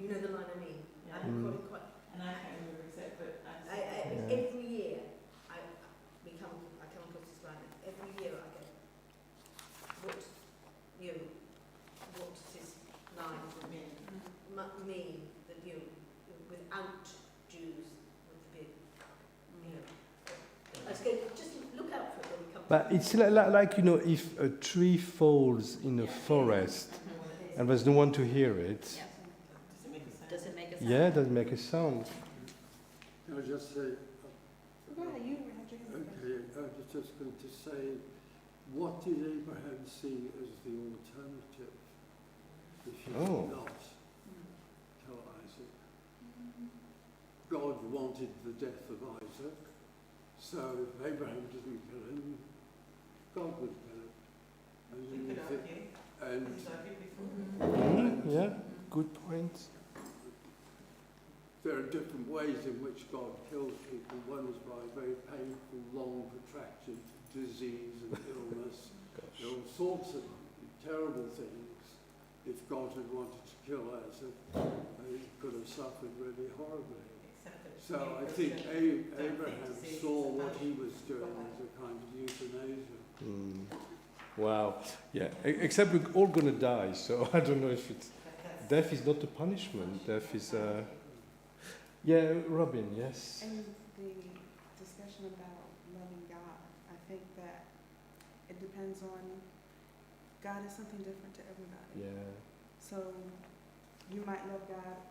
You know the line I mean? Yeah. I haven't got it quite. And I can't remember exactly, but Yeah. Every year, I come across this line. Every year I go, what does this line mean that without Jews would there be, let's go, just look out for it when we come. But it's like if a tree falls in a forest and there's no one to hear it. Yeah. does it make a sound? Does it make a sound? Yeah, it doesn't make a sound. Can I just say, Go ahead, you had your hand up. okay, I was just going to say, what did Abraham see as the alternative if he Oh. did not kill Isaac? God wanted the death of Isaac, so if Abraham didn't kill him, God would kill him. And You then could if it- argue. and It's argued before. Yeah, good point. there are different ways in which God kills people. One is by very painful, long, protracted disease and illness. There are all sorts of terrible things. If God had wanted to kill Isaac, he could have suffered really horribly. Except that it's So I numerous think and Abraham disease saw and what he was punishment. doing as a kind of euthanasia. Wow. Yeah. Except we're all gonna die, so I don't know if it's death is not a punishment. Death is Yeah, Robin. Yes. In the discussion about loving God, I think that it depends on, God is something different to everybody. Yeah. So you might love God,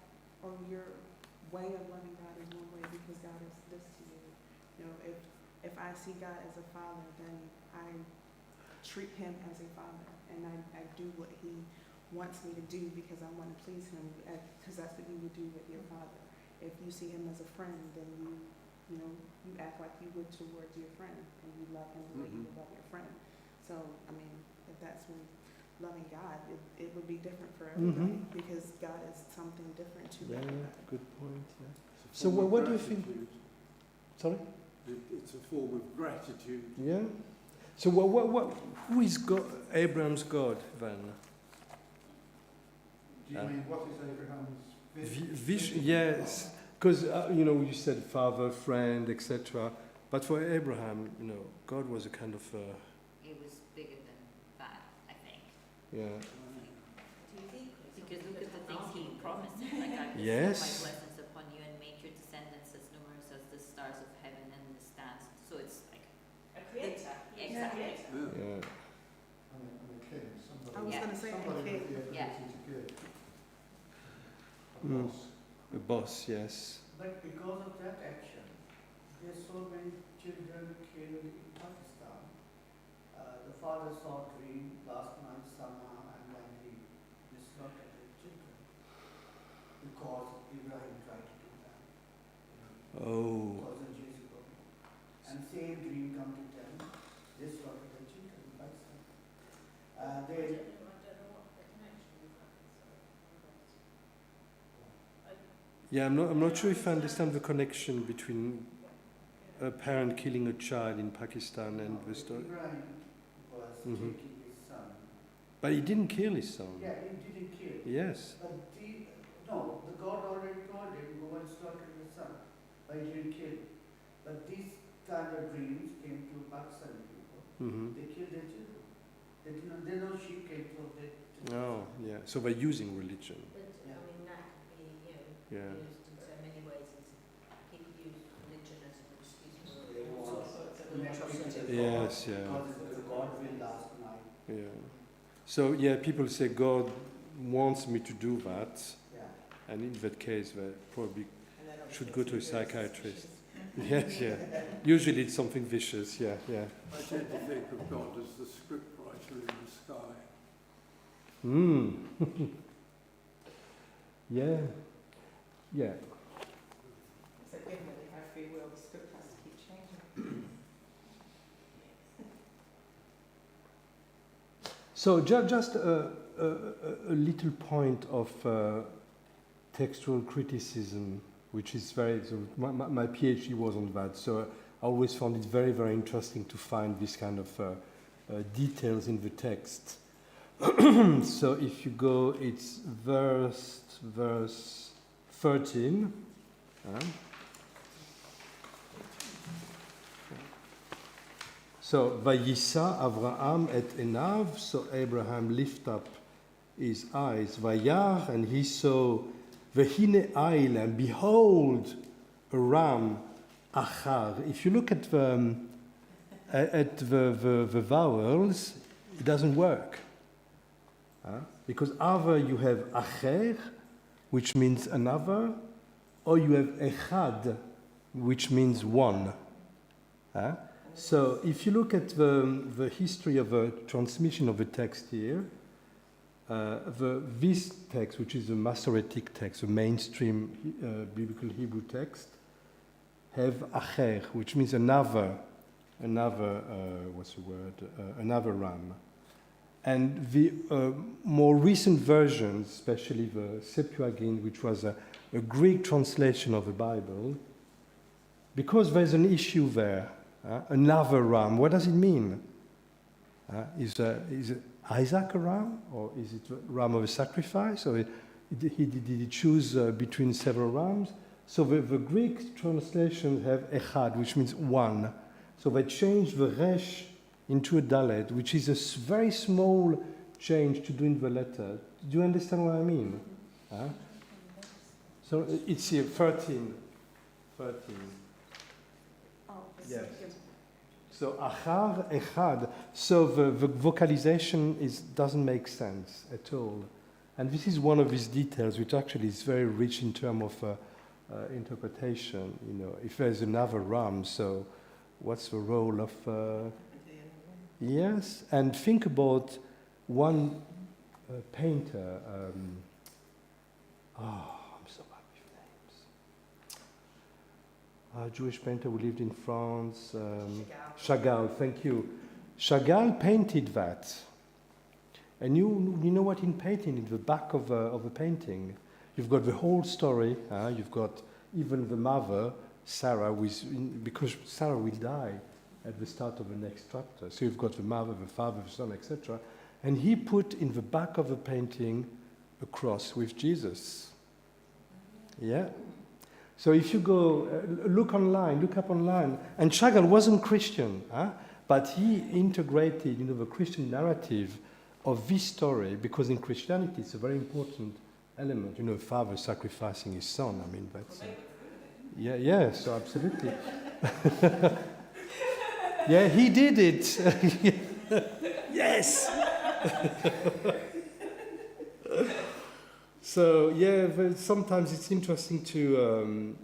or your way of loving God is one way because God is this to you. If I see God as a father, then I treat him as a father, and I do what he wants me to do because I want to please him, because that's what you would do with your father. If you see him as a friend, then you act like you would towards your friend, and you love him the way you would love your friend. So, I mean, if that's when loving God, it would be different for everybody because God is something different to Yeah. everybody. Good point. Yeah. It's a So form of what do you think? gratitude. Sorry. It's a form of gratitude. Yeah. So who is God? Abraham's God then? Do you mean what is Abraham's Vision, yes, because you said father, friend, etc. But for Abraham, God was a kind of It was bigger than that, I think. yeah. Because look at the things he promised him, like I bestow Yes. my blessings upon you and make your descendants as numerous as the stars of heaven and the stars. So it's like A creator. Exactly. Yeah. and a king? Somebody, I was Yeah. going to say somebody okay. with the ability Yeah. to give. A Mm. boss. A boss, yes. But because of that action, there's so many children killed in Pakistan. The father saw a dream last night summer, and then he slaughtered the children because Ibrahim tried to do that. Oh. 2000 years ago. And same dream come to them. They slaughtered the children in Pakistan. I They don't know what the connection is like. Yeah, I'm not sure if I understand the connection between a parent killing a child in Pakistan and the story. Ibrahim was Mhm. taking his son. But he didn't kill his son. Yeah, he didn't kill. Yes. But the God already told him, go and slaughter your son. But he didn't kill. But this kind of dreams came to Pakistani people. Mm-hmm. They killed their children. They know sheep came from it. Oh, yeah. So they're using religion. But, I mean, that could be, Yeah. used in so many ways. People use religion as an excuse for They all want sorts of the next atrocities. people. Yes, yeah. Because the God will last night. Yeah. So, yeah, people say God wants me to do that. Yeah. And in that case, they probably And then should obviously go to a it's very psychiatrist. suspicious. Yes, yeah. Usually it's something vicious, yeah, yeah. I tend to think of God as the scriptwriter in the sky. Yeah. Yeah. So given that we have free will, the script has to keep changing. So just a little point of textual criticism, which is very, so my PhD was on that, so I always found it very, very interesting to find this kind of details in the text. So if you go, it's verse 13. So, Vayisa Avraham et Enav, so Abraham lift up his eyes, Vayar, and he saw, Vehine Ail, and behold, a ram, Achar. If you look at the vowels, it doesn't work. Because either you have Acher, which means another, or you have Echad, which means one. So if you look at the history of the transmission of the text here, this text, which is a Masoretic text, a mainstream biblical Hebrew text, have acher, which means another what's the word? Another ram. And the more recent versions, especially the Septuagint, which was a Greek translation of the Bible, because there's an issue there. Another ram. What does it mean? Is Isaac a ram, or is it a ram of a sacrifice, or did he choose between several rams? So the Greek translations have echad, which means one. So they changed the resh into a dalet, which is a very small change to do in the letter. Do you understand what I mean? So it's here, 13. Yes. So achar, echad. So the vocalization doesn't make sense at all. And this is one of these details which actually is very rich in terms of interpretation. You know, if there's another ram, so what's the role of... Yes, and think about one painter. I'm so bad with names. A Jewish painter who lived in France. Chagall, thank you. Chagall painted that. And you know what in painting, in the back of a painting, you've got the whole story. You've got even the mother, Sarah, because Sarah will die at the start of the next chapter. So you've got the mother, the father, the son, etc. And he put in the back of the painting a cross with Jesus. Yeah. So if you go, look up online, and Chagall wasn't Christian, but he integrated, the Christian narrative of this story, because in Christianity it's a very important element, a father sacrificing his son. I mean, that's... yeah, so absolutely. Yeah, he did it. Yes! So, yeah, sometimes it's interesting to... Do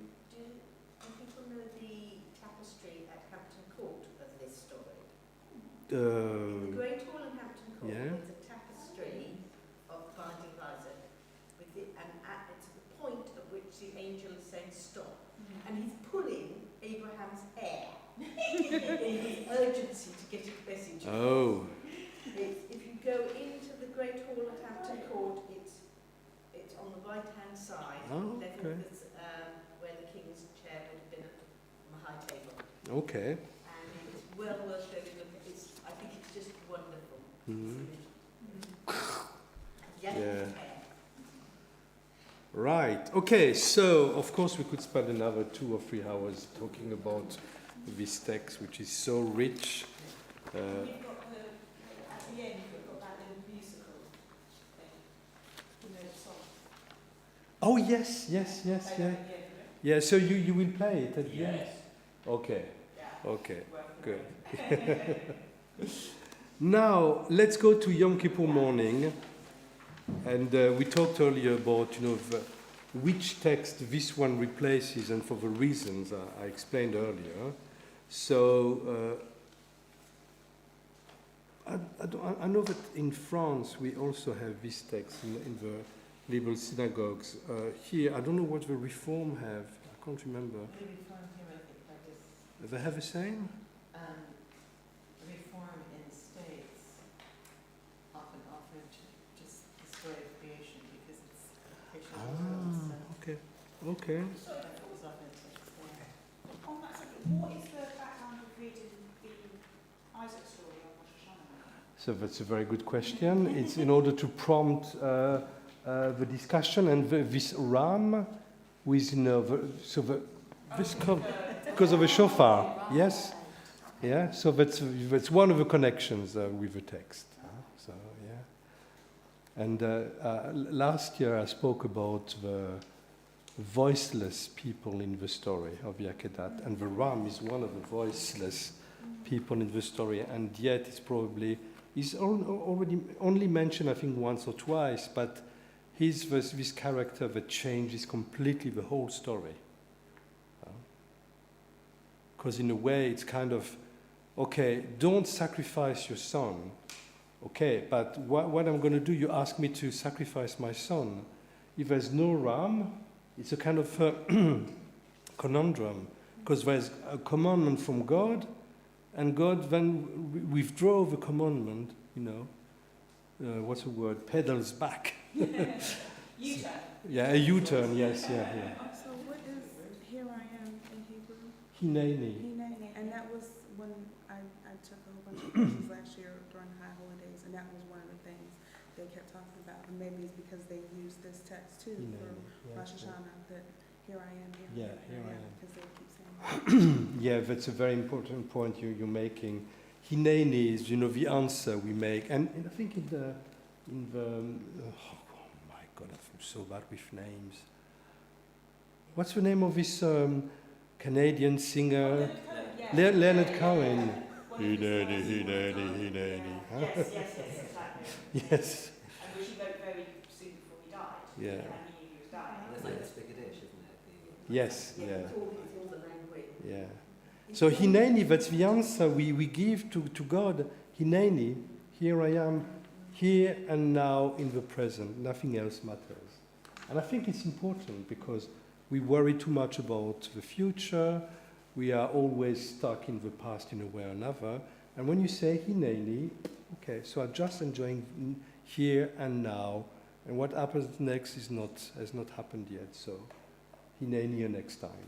people know the tapestry at Hampton Court of this story? The Great Hall in Hampton Court is a tapestry of Binding of Isaac, and it's the point at which the angel is saying stop, and he's pulling Abraham's hair in his urgency to get his message. Oh. If you go into the Great Hall at Hampton Court, it's on the right-hand side, where the king's chair would have been on the high table. Okay. And it's well worth showing. I think it's just wonderful. Yeah. Right. Okay. So, of course, we could spend another 2 or 3 hours talking about this text, which is so rich. We've got at the end, we've got that little musical thing. You know, the song. Oh yes, yeah. Yeah, so you will play it at the end? Okay, okay, good. Now, let's go to Yom Kippur Morning. And we talked earlier about, which text this one replaces, and for the reasons I explained earlier. So, I know that in France we also have this text in the liberal synagogues. Here, I don't know what the Reform have. I can't remember. The Reform here, I think, like this. They have the same? Reform in States often offered just the story of creation because it's creation. Okay. So, on that subject, what is the background of reading the Isaac story on Rosh Hashanah? So that's a very good question. It's in order to prompt the discussion, and this ram with because of a shofar. Yes, yeah. So that's one of the connections with the text. So yeah. And last year I spoke about the voiceless people in the story of the Akedat, and the ram is one of the voiceless people in the story, and yet it's probably already only mentioned, I think, once or twice, but he's this character that changes completely the whole story. Because in a way it's kind of, okay, don't sacrifice your son. Okay, but what I'm going to do, you ask me to sacrifice my son. If there's no ram, it's a kind of conundrum, because there's a commandment from God, and God then withdraws the commandment, what's the word, pedals back. U-turn. Yeah, a U-turn, yes, yeah. So what is here I am in Hebrew? Hineni. Hineni. And that was when I took a whole bunch of courses last year during the high holidays, and that was one of the things they kept talking about. And maybe it's because they used this text too for Rosh Hashanah, that here I am, here I am, because they keep saying that. Yeah, that's a very important point you're making. Hineni is, the answer we make. And I think in the oh my God, I'm so bad with names. What's the name of this Canadian singer? Leonard Cohen. Hineni. Huh? Yes, exactly. Yes. And which he wrote very soon before he died. Yeah. And he knew he was dying. It's like this bigger dish, isn't it? Yes, Yeah, yeah. it's all the language. Yeah. So Hineni, that's the answer we give to God. Hineni, here I am, here and now in the present. Nothing else matters. And I think it's important because we worry too much about the future. We are always stuck in the past in a way or another. And when you say Hineni, okay, so I'm just enjoying here and now. And what happens next has not happened yet. So Hineni next time.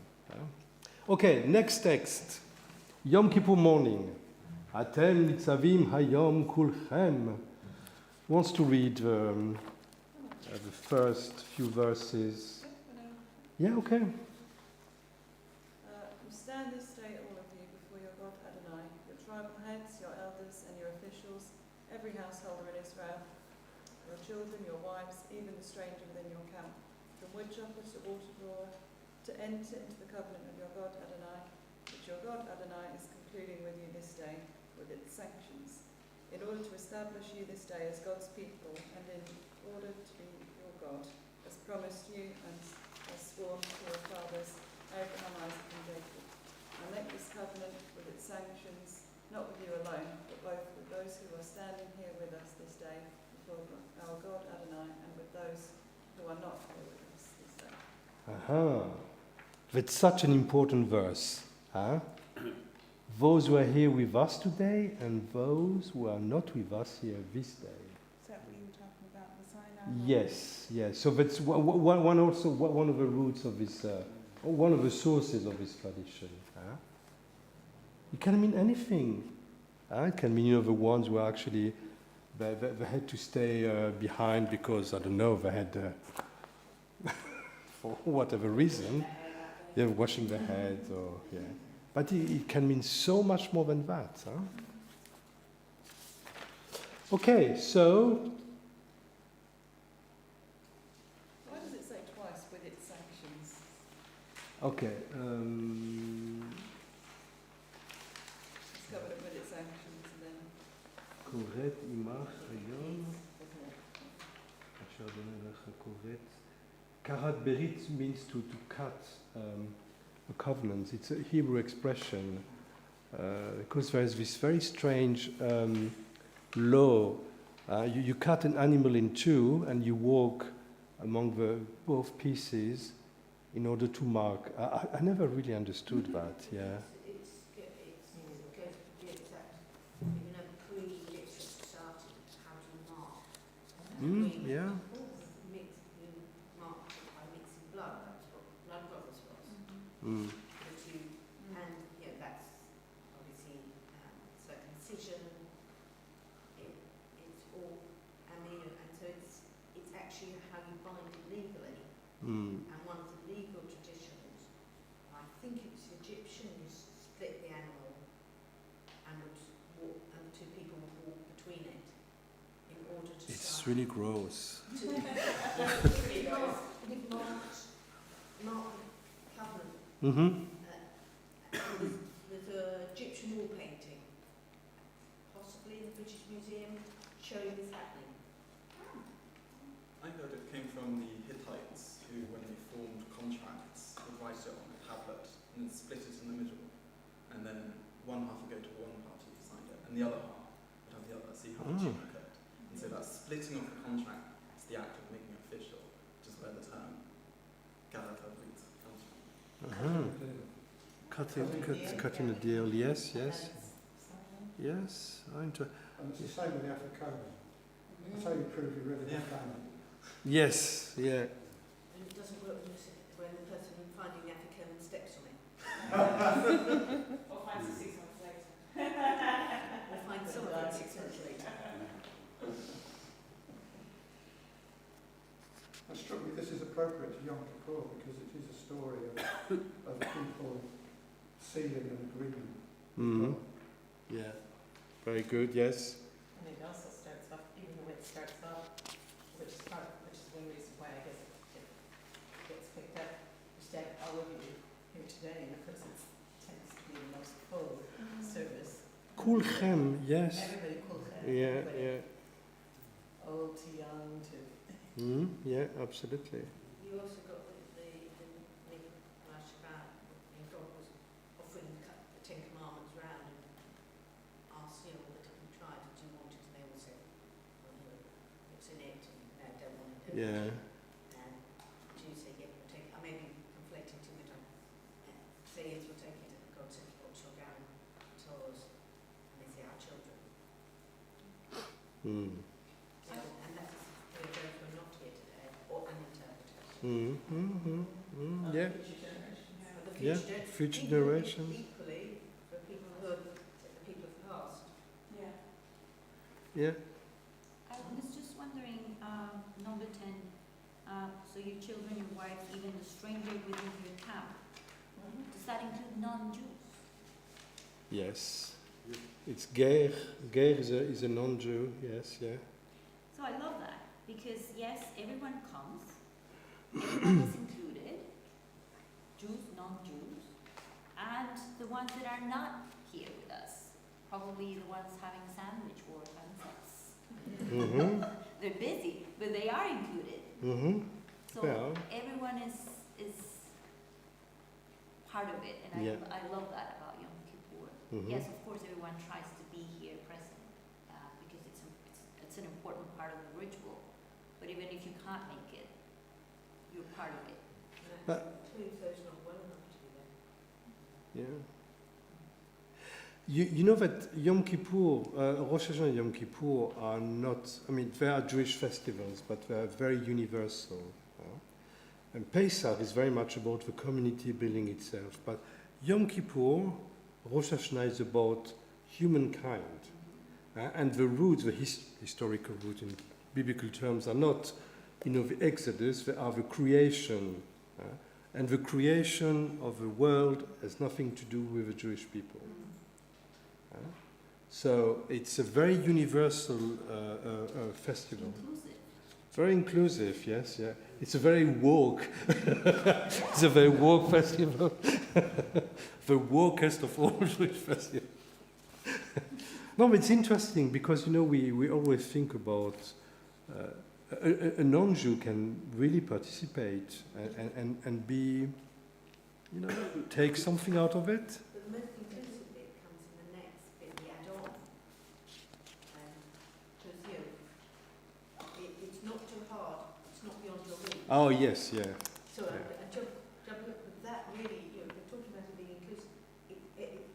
Okay, next text. Yom Kippur Morning. Atem Nitzavim Hayom Kulchem. Wants to read the first few verses. Yeah, okay. Stand this day, all of you, before your God Adonai, your tribal heads, your elders, and your officials, every householder in Israel, your children, your wives, even the stranger within your camp, from woodchopper to water drawer, to enter into the covenant of your God Adonai, which your God Adonai is concluding with you this day, with its sanctions, in order to establish you this day as God's people, and in order to be your God, as promised you and as sworn to your fathers, Abraham, Isaac, and Jacob. And make this covenant with its sanctions, not with you alone, but both with those who are standing here with us this day, before our God Adonai, and with those who are not here with us this day. That's such an important verse. Huh? Those who are here with us today and those who are not with us here this day. Is that what you were talking about, the Sinai? Yes. So that's one of the roots of this, one of the sources of this tradition. Huh? It can mean anything. It can mean the ones who are actually they had to stay behind because I don't know they had for whatever reason they're washing their heads or But it can mean so much more than that. Huh? Okay, so Why does it say twice with its sanctions? okay. Discovered it with its sanctions and then. כורת עמך היום, אשר אדוני לך כורת. Karat berit means to cut a covenant. It's a Hebrew expression because there is this very strange law. You cut an animal in two and you walk among the both pieces in order to mark. I never really understood that. Yeah. It's good to be exact. You know, pre-Yitzchak started how to mark. Yeah. You mark by mixing blood. That's what blood brothers was. Mm. And yeah, that's obviously circumcision. It's all, and so it's actually how you bind it legally. Mm. And one of the legal traditions, I think it was Egyptians, split the animal and and two people would walk between it in order to It's start. really gross. Mark covenant. Mm-hmm. There's an Egyptian wall painting, possibly in the British Museum, showing this happening. I heard it came from the Hittites, who, when they formed contracts, would write it on a tablet and then split it in the middle. And then one half would go to one party who signed it, and the other half would have the other, so you have a duplicate. And so that splitting of the contract is the act of making it official, which is where the term Akedat Yitzchak comes from. Uh-huh. Cutting a deal, yes. Yes, And it's the same with the Afrikaner. That's how you prove you're really Afrikaner. Yes, yeah. And it doesn't work when the person finding the African steps on it. Or finds it 6 months later. Or finds some of it 6 months later. It struck me this is appropriate to Yom Kippur because it is a story of people sealing an agreement. Mm-hmm. Yeah. Very good, yes. And it also starts off, even the way it starts off, which is one reason why I guess it gets picked up. Instead, all of you here today, because it tends to be the most full service. Kulchem, yes. Everybody kulchem. Yeah, everybody, yeah. old to young to. Yeah, absolutely. You also got the Shabbat, when God was offering the Ten Commandments round and asked, all the different tribes, do you want it? And they all said, well, no, what's in it? And no, don't want it. Yeah. And Jews say, yeah, we'll take it. I may be conflating too much. Say, yes, we'll take it. And God says, what shall go and tell us? And they say, our children. Mm. And that's for those who are not here today, or an interpreter. Yeah. Yeah, future generation. Equally, for people who are the people of the past. Yeah. I was just wondering, number 10, so your children, your wife, even the stranger within your camp, does that include non-Jews? Yes. It's Ger. Ger is a non-Jew, yes, yeah. So I love that, because yes, everyone comes, everyone is included, Jews, non-Jews, and the ones that are not here with us, probably the ones having a sandwich or having sex. Mm-hmm. They're busy, but they are included. Mm-hmm. So Well. everyone is part of it, and I love that about Yom Kippur. Mm-hmm. Yes, of course, everyone tries to be here present because it's an important part of the ritual. But even if you can't make it, you're part of it. But- Includes those not well enough to be there. Yeah. You know that Yom Kippur, Rosh Hashanah and Yom Kippur are not, they are Jewish festivals, but they are very universal. And Pesach is very much about the community building itself. But Yom Kippur, Rosh Hashanah is about humankind. And the roots, the historical roots in biblical terms, are not, the Exodus, they are the creation. And the creation of the world has nothing to do with the Jewish people. So it's a very universal festival. Inclusive. Very inclusive, yes, yeah. It's a very woke. It's a very woke festival. The wokest of all Jewish festivals. No, but it's interesting because, you know, we always think about a non-Jew can really participate and be, you know, take something out of it. But the most inclusive bit comes in the next bit, the add-on. Because, you know, it's not too hard, it's not beyond your reach. Oh, yes, yeah. So Yeah. that really, you know, we're talking about it being inclusive,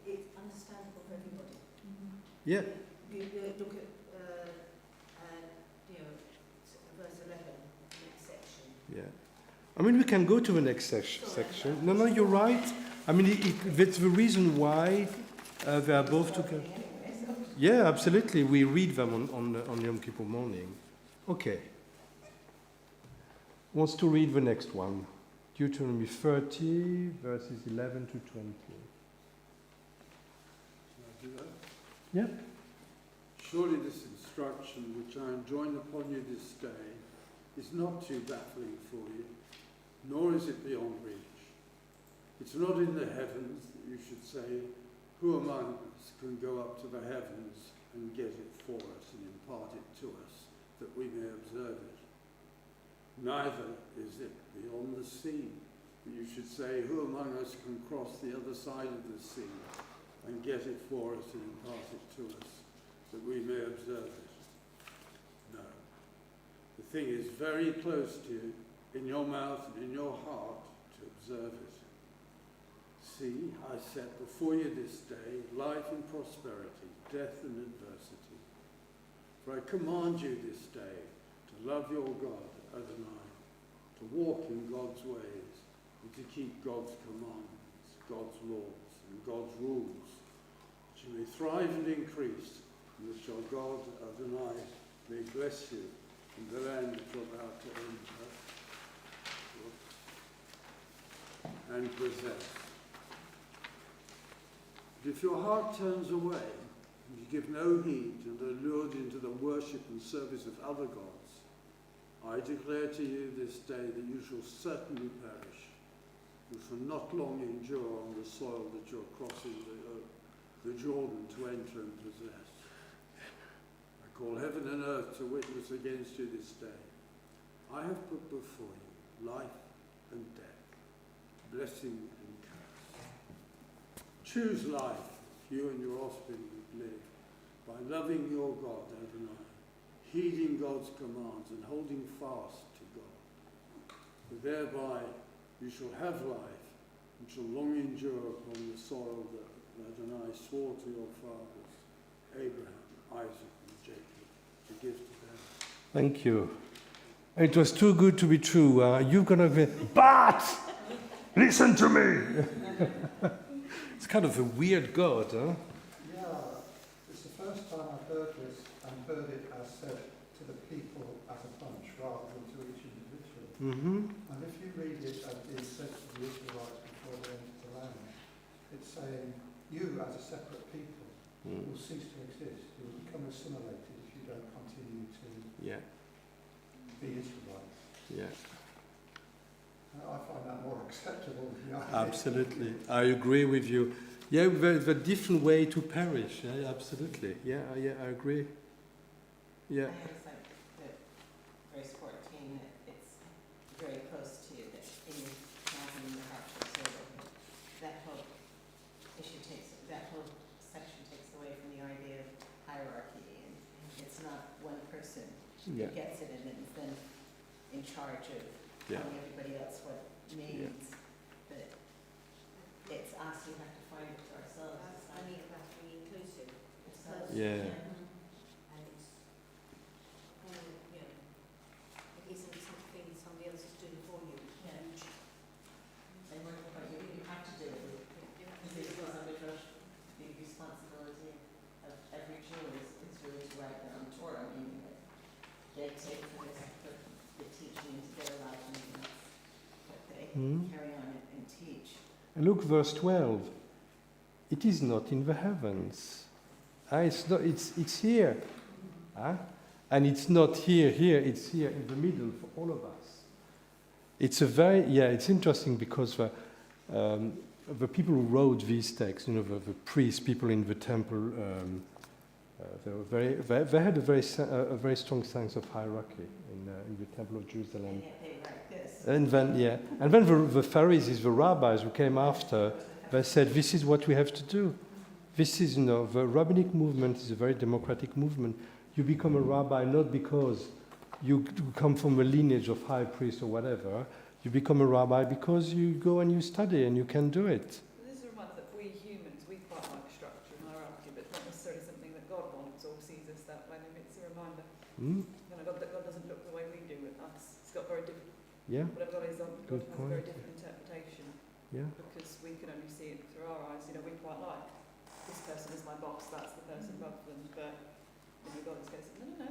it's understandable for everybody. Yeah. You look at, you know, verse 11, next section. Yeah. I mean, we can go to the next section. No, you're right. I mean, that's the reason why they are both together. Yeah, absolutely. We read them on Yom Kippur Morning. Okay. Wants to read the next one. Deuteronomy 30, verses 11 to 20. Shall I do that? Yeah. Surely this instruction which I enjoin upon you this day is not too baffling for you, nor is it beyond reach. It's not in the heavens that you should say, who among us can go up to the heavens and get it for us and impart it to us, that we may observe it. Neither is it beyond the sea that you should say, who among us can cross the other side of the sea and get it for us and impart it to us, that we may observe it. No. The thing is very close to you, in your mouth and in your heart, to observe it. See, I set before you this day life and prosperity, death and adversity. For I command you this day to love your God, Adonai, to walk in God's ways, and to keep God's commandments, God's laws, and God's rules, that you may thrive and increase, and that your God, Adonai, may bless you in the land that you're about to enter and possess. But if your heart turns away, and you give no heed and are lured into the worship and service of other gods, I declare to you this day that you shall certainly perish. You shall not long endure on the soil that you're crossing the Jordan to enter and possess. I call heaven and earth to witness against you this day. I have put before you life and death, blessing and curse. Choose life, if you and your offspring would live, by loving your God, Adonai, heeding God's commands and holding fast to God. For thereby you shall have life and shall long endure upon the soil that Adonai swore to your fathers, Abraham, Isaac, and Jacob, to give to them. Thank you. It was too good to be true. You're going to be, but listen to me. It's kind of a weird God, huh? Yeah, it's the first time I've heard this and heard it as said to the people as a bunch rather than to each individual. Mm-hmm. And if you read it as being said to the Israelites before they entered the land, it's saying you as a separate people will cease to exist. You will become assimilated if you don't continue to be Israelites. Yeah. I find that more acceptable. Absolutely. I agree with you. Yeah, there's a different way to perish. Yeah, absolutely. Yeah, I agree. Yeah. I always like that verse 14, that it's very close to you, that in your mouth and in your heart shall serve it. That whole section takes away from the idea of hierarchy, and it's not one person who gets it and is then in charge of telling everybody else what it means. But it's us who have to find it for ourselves. That's what I mean about being inclusive. Yeah. And it's, you know, it isn't something somebody else is doing for you. Yeah. And what you have to do it. This is the responsibility of every Jew is really to write down Torah, meaning that they take this, the teaching into their life, and that they carry on in teach. And look, verse 12. It is not in the heavens. It's not. It's here. And it's not here. It's here in the middle for all of us. It's it's interesting because the people who wrote these texts, the priests, people in the temple, they had a very strong sense of hierarchy in the temple of Jerusalem. And yet they write this. And then the Pharisees, the rabbis who came after, they said, this is what we have to do. This is, the rabbinic movement is a very democratic movement. You become a rabbi not because you come from a lineage of high priest or whatever. You become a rabbi because you go and you study and you can do it. This reminds us that we humans, we quite like structure and hierarchy, but not necessarily something that God wants or sees us that way. Maybe it's a reminder. God doesn't look the way we do with us. It's got very different. Yeah. Whatever God is on, God Good has point. a very different interpretation. Yeah. Because we can only see it through our eyes. We quite like this person is my boss. That's the person above them. But God is going to say,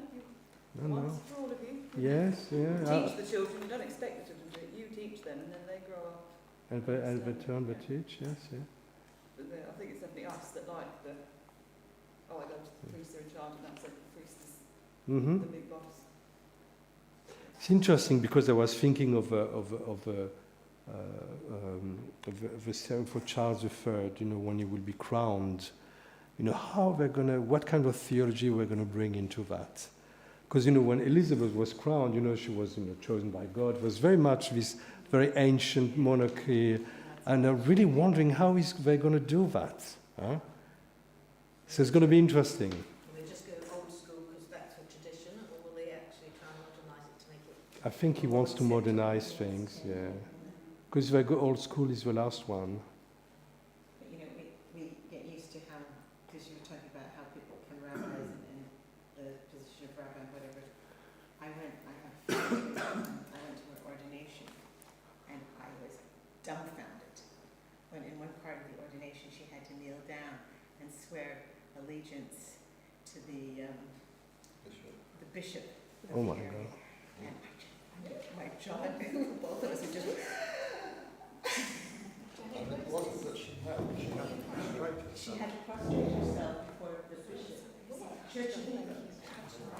no. Once for all of you. Yes. Yeah. Teach the children. You don't expect them to do it. You teach them, and then they grow up. And they turn the teach. Yes. Yeah. But I think it's definitely us that like the. I go to the priests are in charge, and that's it. The priest is the big boss. It's interesting because I was thinking of the ceremony for Charles III. When he will be crowned. How they're what kind of theology we're going to bring into that. Because, when Elizabeth was crowned, she was, chosen by God. It was very much this very ancient monarchy. And I'm really wondering how they're going to do that. Huh? So it's going to be interesting. Will they just go old school because that's a tradition, or will they actually try and modernise it to make it? I think he wants to modernize things, yeah. Because if I go old school, is the last one. We get used to how, because you were talking about how people can rabbis in the position of rabbi, whatever. I went to her ordination, and I was dumbfounded when in one part of the ordination she had to kneel down and swear allegiance to the bishop. Oh my God. And my jaw, both of us were just. She had to prostrate herself before the bishop. Church of England.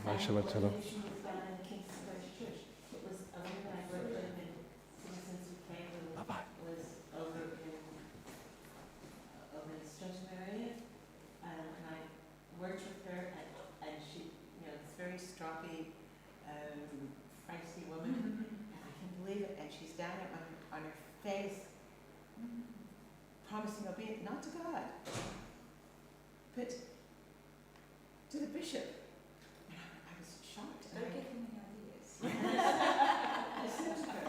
Bye, Shabbat Shalom. She was down in the King's College Church. It was a woman I worked with in since we came, who was over in Stoughton area. And I worked with her, and she, this very stroppy, feisty woman. And I can't believe it. And she's down there on her face, promising obedience, not to God, but to the bishop. And I was shocked. Don't give him any ideas. I said to her,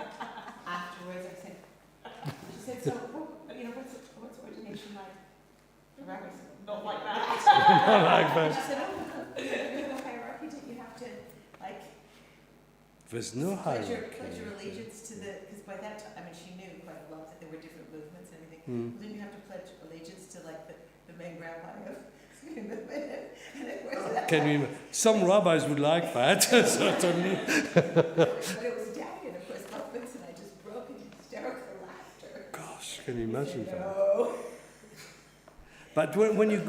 afterwards, she said, so, what's ordination like? The rabbi said, not like that. Not like that. She said, you have a hierarchy, don't you have to, There's no hierarchy. Pledge your allegiance to because by that time, she knew quite a lot that there were different movements and everything. Didn't you have to pledge allegiance to the main rabbi of the movement? And it was some rabbis would like that, certainly. But it was Daddy, and of course, Vincent and I just broke into hysterical laughter. Gosh, can you imagine that? No. But when you,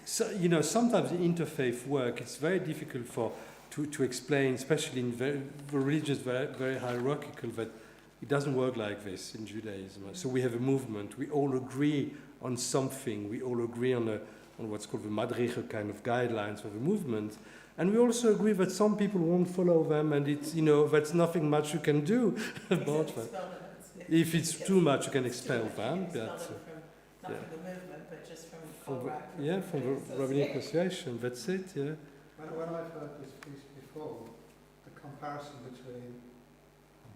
sometimes in interfaith work, it's very difficult to explain, especially in the religious, very, very hierarchical, that it doesn't work like this in Judaism. So we have a movement. We all agree on something. We all agree on what's called the madricha kind of guidelines for the movement. And we also agree that some people won't follow them, and it's, that's nothing much you can do about that. If it's too much, you can expel them. But, from the movement, but just from from the rabbinic association. That's it. Yeah. When I've heard this piece before, the comparison between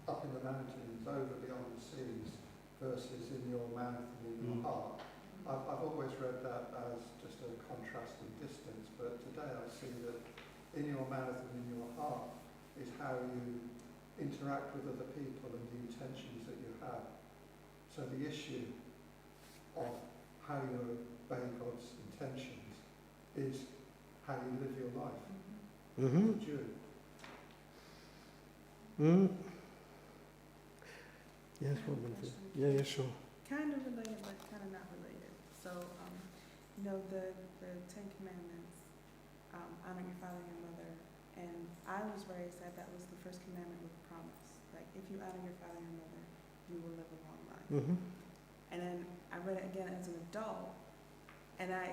up in the mountains, over beyond the seas, versus in your mouth and in your heart, I've always read that as just a contrasting distance, but today I see that in your mouth and in your heart is how you interact with other people and the intentions that you have. So the issue of how you obey God's intentions is how you live your life as a Jew. Yes, yeah, sure. kind of related, but kind of not related. So, you know, the Ten Commandments, honor your father and your mother. And I was raised that was the first commandment with a promise. Like, if you honor your father and your mother, you will live a long life. Mm-hmm. And then I read it again as an adult, and I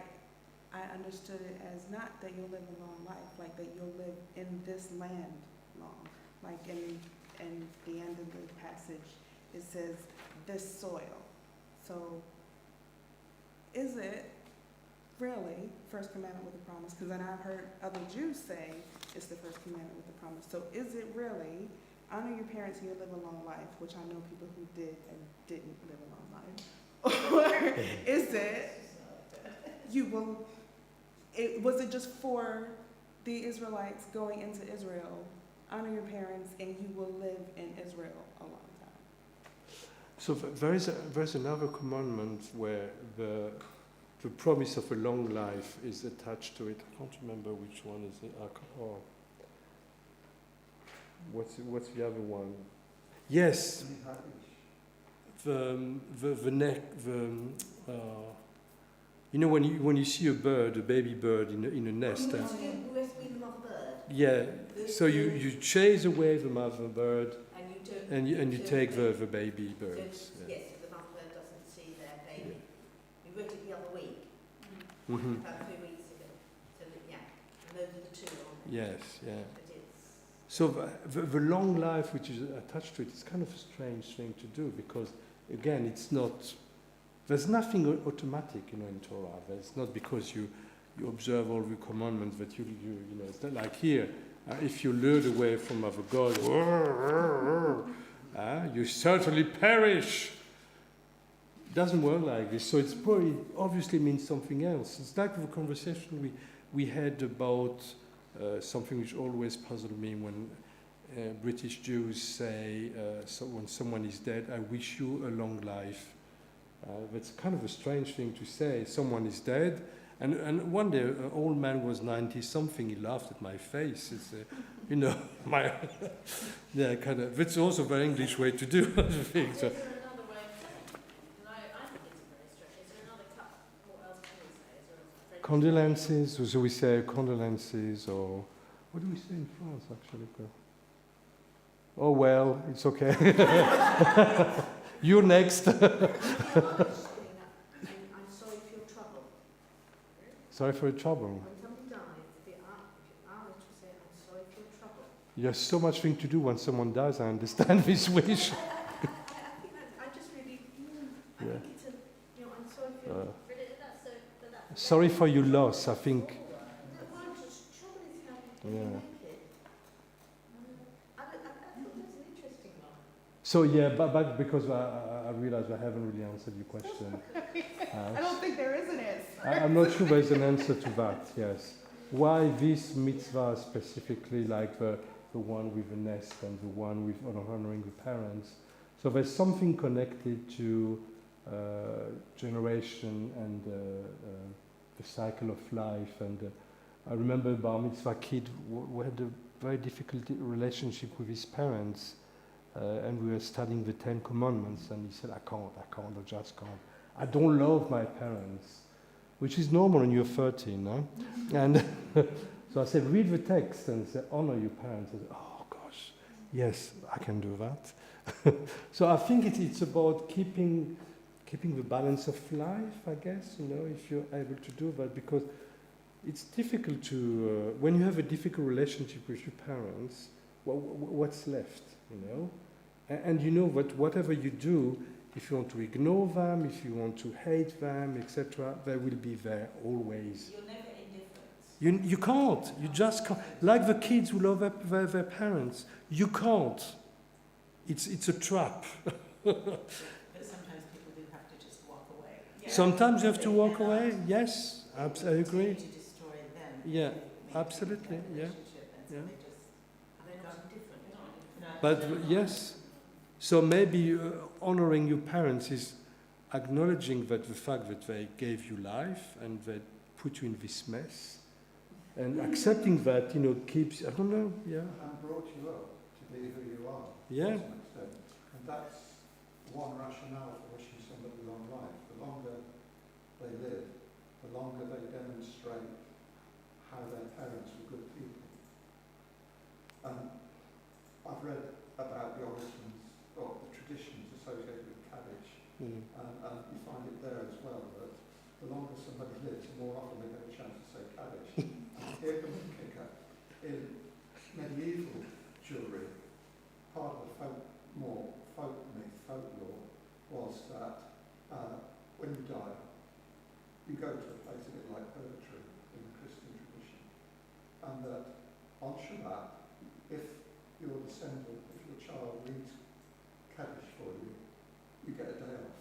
understood it as not that you'll live a long life, like that you'll live in this land long. Like in the end of the passage, it says, this soil. So, is it really first commandment with a promise? Because then I've heard other Jews say it's the first commandment with a promise. So is it really honor your parents and you'll live a long life, which I know people who did and didn't live a long life? Or is it was it just for the Israelites going into Israel, honor your parents and you will live in Israel a long time? So there's another commandment where the promise of a long life is attached to it. I can't remember which one is it. What's the other one? Yes. You know, when you see a baby bird in a nest. Yeah. So you chase away the mother bird. And you take the baby birds. So, yes, the mother bird doesn't see their baby. We read it the other week, Mm-hmm. about 2 weeks ago. So, yeah, and those are the two. Yes, yeah. But it's So the long life which is attached to it is kind of a strange thing to do because, again, it's not, there's nothing automatic, you know, in Torah. There's not because you observe all the commandments that you know, it's not like here. If you lured away from other gods, you certainly perish. It doesn't work like this. So it's probably obviously means something else. It's like the conversation we had about something which always puzzled me when British Jews say, so when someone is dead, I wish you a long life. That's kind of a strange thing to say. Someone is dead. And one day, an old man was 90-something. He laughed at my face. It's, you know, my yeah, kind of. It's also a very English way to do the thing. So. Is there another way of saying it? I think it's very strange. Is there another cut? What else can we say? Is there a Condolences. So we say condolences, or what do we say in France actually? Oh well, it's okay. You're next. Sorry for your trouble. when somebody dies, if you are to say, I'm sorry for your trouble. You have so much thing to do when someone dies. I understand this wish. I think that, I just really, I Yeah. think it's a, you know, I'm sorry for your Sorry for your loss, I think. trouble is how Yeah. you make it. I thought that was an interesting one. So yeah, but because I realize I haven't really answered your question. I don't think there is an answer. I'm not sure there's an answer to that, yes. Why this mitzvah specifically, like the one with the nest and the one with honoring the parents? So there's something connected to generation and the cycle of life. And I remember a bar mitzvah kid who had a very difficult relationship with his parents. And we were studying the 10 Commandments, and he said, I just can't. I don't love my parents, which is normal when you're 13, no? And so I said, read the text and say, honor your parents. I said, oh gosh, yes, I can do that. So I think it's about keeping the balance of life, I guess, you know, if you're able to do that, because it's difficult to, when you have a difficult relationship with your parents, what's left, you know? And you know that whatever you do, if you want to ignore them, if you want to hate them, etc., they will be there always. You're never indifferent. You can't. You just can't. Like the kids who love their parents. You can't. It's a trap. But sometimes people do have to just walk away. Yeah. Sometimes you have to walk away. Yes, I agree. To destroy them. Yeah, absolutely. Yeah. Yeah. They're not different. But yes. So maybe honoring your parents is acknowledging that the fact that they gave you life and they put you in this mess, and accepting that, you know, keeps, I don't know, yeah. And brought you up to be who you are. Yeah. To some extent. And that's one rationale for wishing somebody long they live, the longer they demonstrate how their parents were good people. And I've read about the origins or the traditions associated with Kaddish, and you find it there as well, that the longer somebody lives, the more often they get a chance to say Kaddish. Here comes the kicker. In medieval jewellery, part of the folklore was that when you die, you go to a place a bit like purgatory in the Christian tradition, and that on Shabbat, if your descendant, if your child reads Kaddish for you, you get a day off.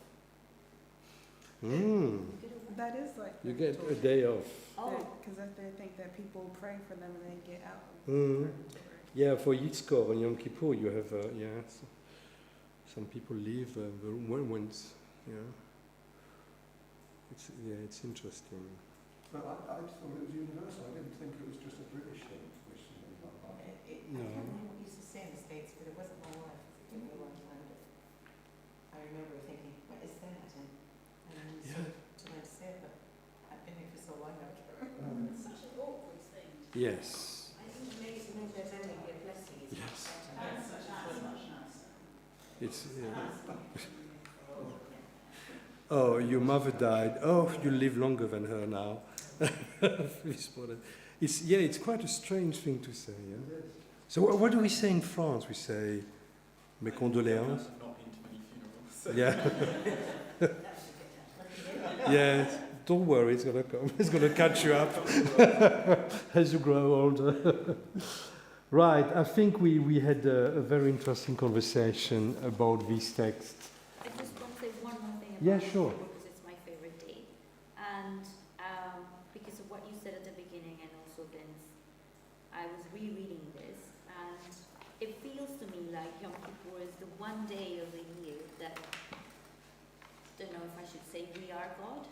That is like You get a day off. because they think that people pray for them and they get out. Yeah, for Yitzchak on Yom Kippur, you have some people leave once. It's interesting. But I thought it was universal. I didn't think it was just a British thing to wish somebody like that. I can't remember what we used to say in the States, but it wasn't my wife. It took me a long time. I remember thinking, what is that? And sort of to learn to say it, but I've been here for so long now. It's such an awkward thing. Yes. I think it makes their memory a blessing. Yes. That's such much nicer. It's. Oh, your mother died. Oh, you live longer than her now. It's quite a strange thing to say. Yeah. So what do we say in France? We say mes condoléances. I've not been to many funerals. Yeah. Yes. Don't worry, it's gonna come. It's gonna catch you up as you grow older. Right. I think we had a very interesting conversation about these texts. I just want to say one more thing about Yeah, sure. because it's my favorite day. And because of what you said at the beginning and also Vince, I was rereading this and it feels to me like Yom Kippur is the one day of the year that, don't know if I should say we are God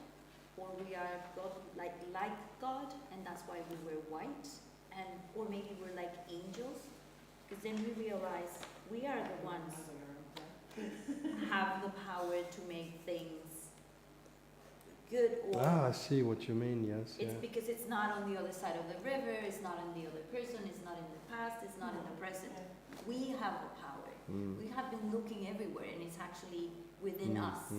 or we are God like God and that's why we wear white and or maybe we're like angels because then we realize we are the ones have the power to make things good or I see what you mean, yes. it's because it's not on the other side of the river, it's not on the other person, it's not in the past, it's not in the present. We have the power. We have been looking everywhere and it's actually within us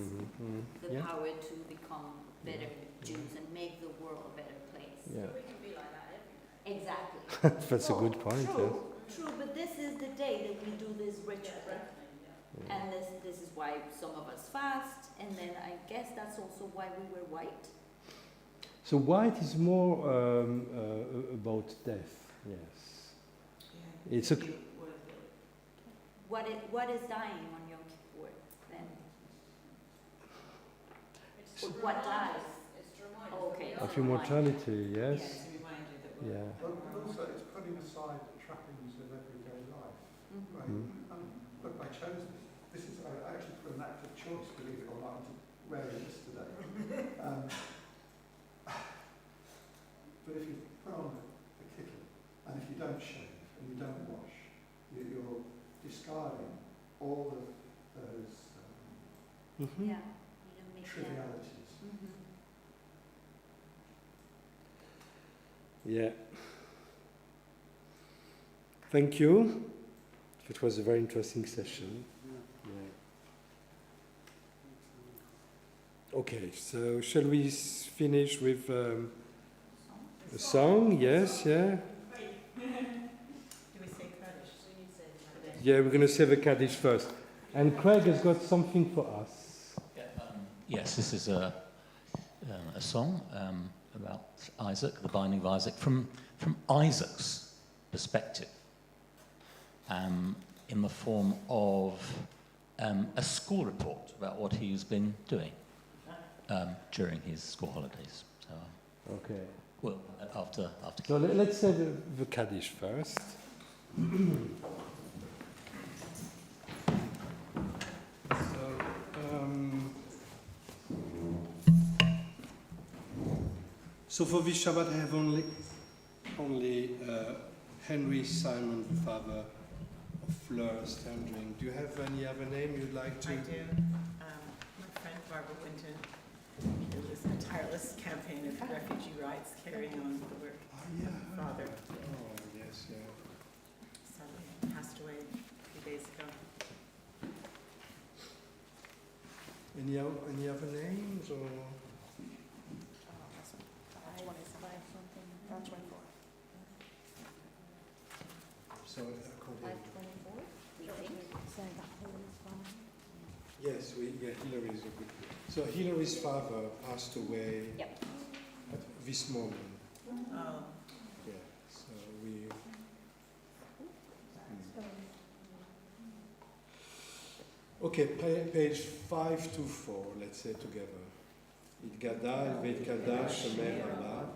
the power to become better Jews and make the world a better place. Yeah. We can be like that every day. Exactly. That's a good point, True, but this is the day that we do this ritual. And this is why some of us fast, and then I guess that's also why we wear white. So white is more about death, yes. Yeah. It's a... What is dying on Yom Kippur then? What dies? It's to remind us Okay. that we Of are immortality, Yeah, yes. it's a reminder that Yeah. But also it's putting aside the trappings of everyday life. Right? Look, I chose this. This is, I actually put an act of choice, believe it or not, into wearing this today. But if you put on the kittel, and if you don't shave, and you don't wash, you're discarding all of those Yeah, you don't make that. trivialities. Yeah. Thank you. It was a very interesting session. Yeah. Okay, so shall we finish with a song? Yes, yeah. Do we say Kaddish? Yeah, we're going to say the Kaddish first. And Craig has got something for us. Yes, this is a song about Isaac, the binding of Isaac, from Isaac's perspective, in the form of a school report about what he's been doing during his school holidays. So, Okay. well, after. So let's say the Kaddish first. So for this Shabbat, I have only Henry Simon, the father of Fleur Standring. Do you have any other name you'd like to? I do. My friend Barbara Winton, who is entirely tireless campaign of refugee rights, carrying on the work of yeah. Father. Oh, yes, yeah. Sadly passed away a few days ago. Any other names or? 24. So according. 524, we think. Yes, Hilary's a good. So Hilary's father passed away. Yep. At this moment. Oh. Yeah. So we. Okay, page 524. Let's say together. יתגדל ויתקדש שמי עליו,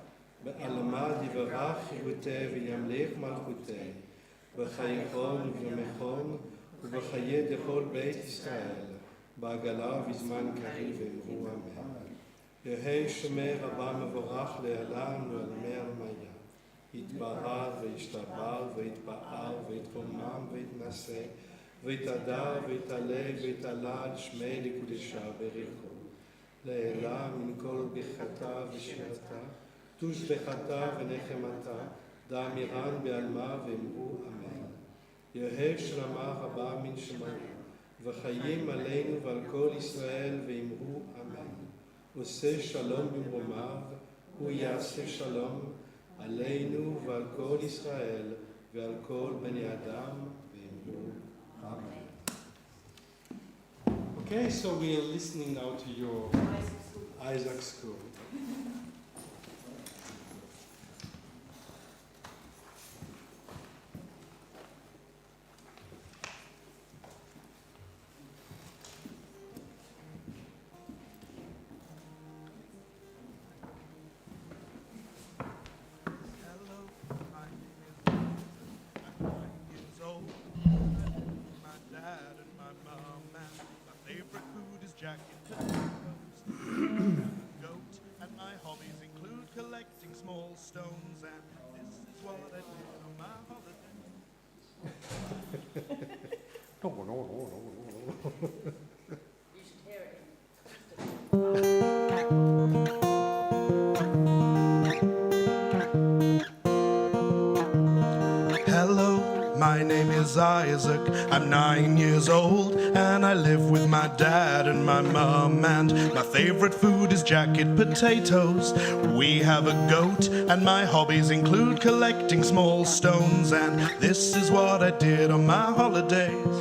בעלמא יברך חירותי וימליך מלכותי, בחייכון ובמכון ובחיי דכל בית ישראל, בעגלה בזמן קריב אמרו אמן. יהי שמי רבה מבורך לעולם ולעולמי עלמיה, יתברך וישתבח ויתפאר ויתרומם ויתנשא, ויתהדר ויתעלה ויתעלה על שמי לקודשה בריחו. לעילה מן כל ברכתה ושירתה, תושבחתה ונחמתה, דאמירן בעלמה ואמרו אמן. יהי שלמה רבה מן שמיים, וחיים עלינו ועל כל ישראל ואמרו אמן. עושה שלום במרומיו, הוא יעשה שלום עלינו ועל כל ישראל ועל כל בני אדם ואמרו אמן. Okay, so we are listening now to your Isaac School. Stones, and this is what I did on my holiday. You should hear it. Hello, my name is Isaac. I'm 9 years old, and I live with my dad and my mum, and my favorite food is jacket potatoes. We have a goat, and my hobbies include collecting small stones, and this is what I did on my holidays.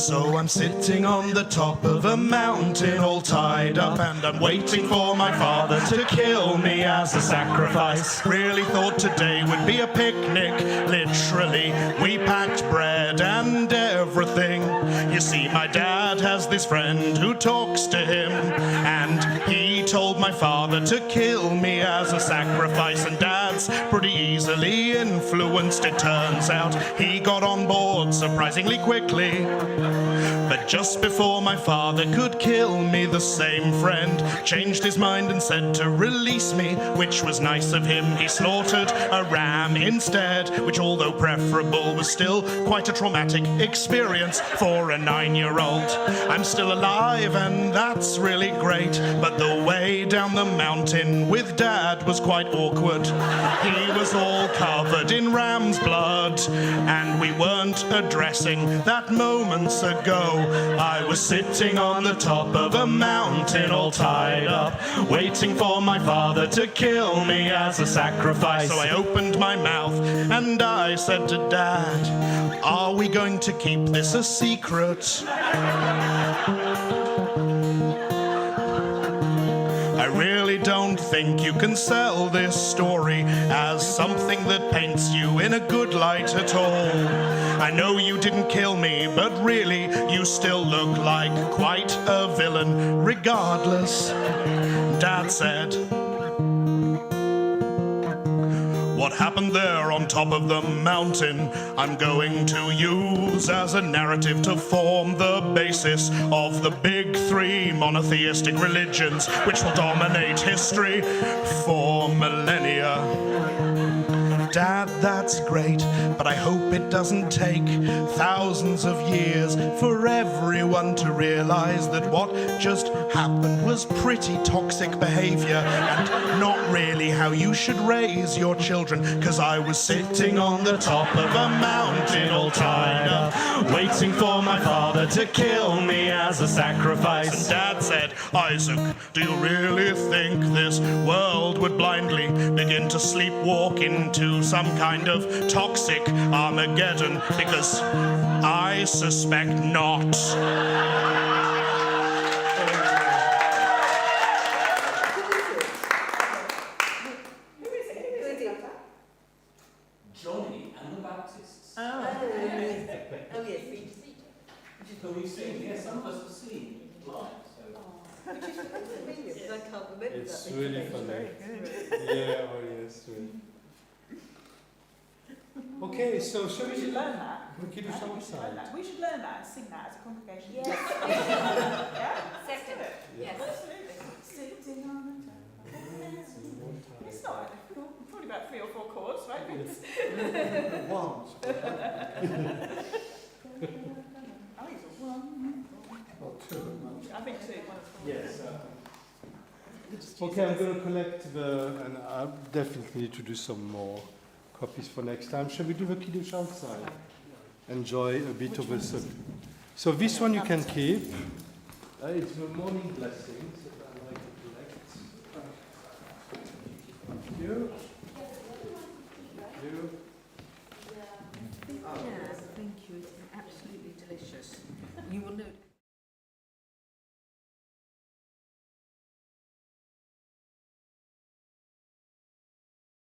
So I'm sitting on the top of a mountain all tied up, and I'm waiting for my father to kill me as a sacrifice. Really thought today would be a picnic, literally. We packed bread and everything. You see, my dad has this friend who talks to him, and he told my father to kill me as a sacrifice, and Dad's pretty easily influenced, it turns out. He got on board surprisingly quickly. But just before my father could kill me, the same friend changed his mind and said to release me, which was nice of him. He slaughtered a ram instead, which, although preferable, was still quite a traumatic experience for a 9-year-old. I'm still alive, and that's really great, but the way down the mountain with Dad was quite awkward. He was all covered in ram's blood, and we weren't addressing that moments ago. I was sitting on the top of a mountain all tied up, waiting for my father to kill me as a sacrifice. So I opened my mouth and I said to Dad, are we going to keep this a secret? I really don't think you can sell this story as something that paints you in a good light at all. I know you didn't kill me, but really you still look like quite a villain regardless. Dad said, what happened there on top of the mountain, I'm going to use as a narrative to form the basis of the big 3 monotheistic religions which will dominate history for millennia. Dad, that's great, but I hope it doesn't take thousands of years for everyone to realize that what just happened was pretty toxic behavior and not really how you should raise your children. 'Cause I was sitting on the top of a mountain all tied up, waiting for my father to kill me as a sacrifice. And Dad said, Isaac, do you really think this world would blindly begin to sleepwalk into some kind of toxic Armageddon? Because I suspect not. Johnny and the Baptists. Oh, yes. Who we've seen, yes, some of us have seen live. Which is familiar, because I can't remember It's that. really information. funny. Very good. Yeah, oh yes, really. Okay, so shall We should learn that. We could do I think some we should learn side. that. We should learn that and sing that as a congregation. Yes. Yeah? Second. Let's do it. Yes. Absolutely. Sitting on the top. It's not probably about 3 or 4 chords, right? One. I think it's 1. Or 2 at most. I think 2. Yes. Okay, I'm going to collect and I definitely need to do some more copies for next time. Shall we do the Kiddush outside? Enjoy a bit of a sub. So this one you can keep. It's the morning blessings that I like to collect. Thank you. Thank you. Yeah, thank you. It's absolutely delicious. You will note.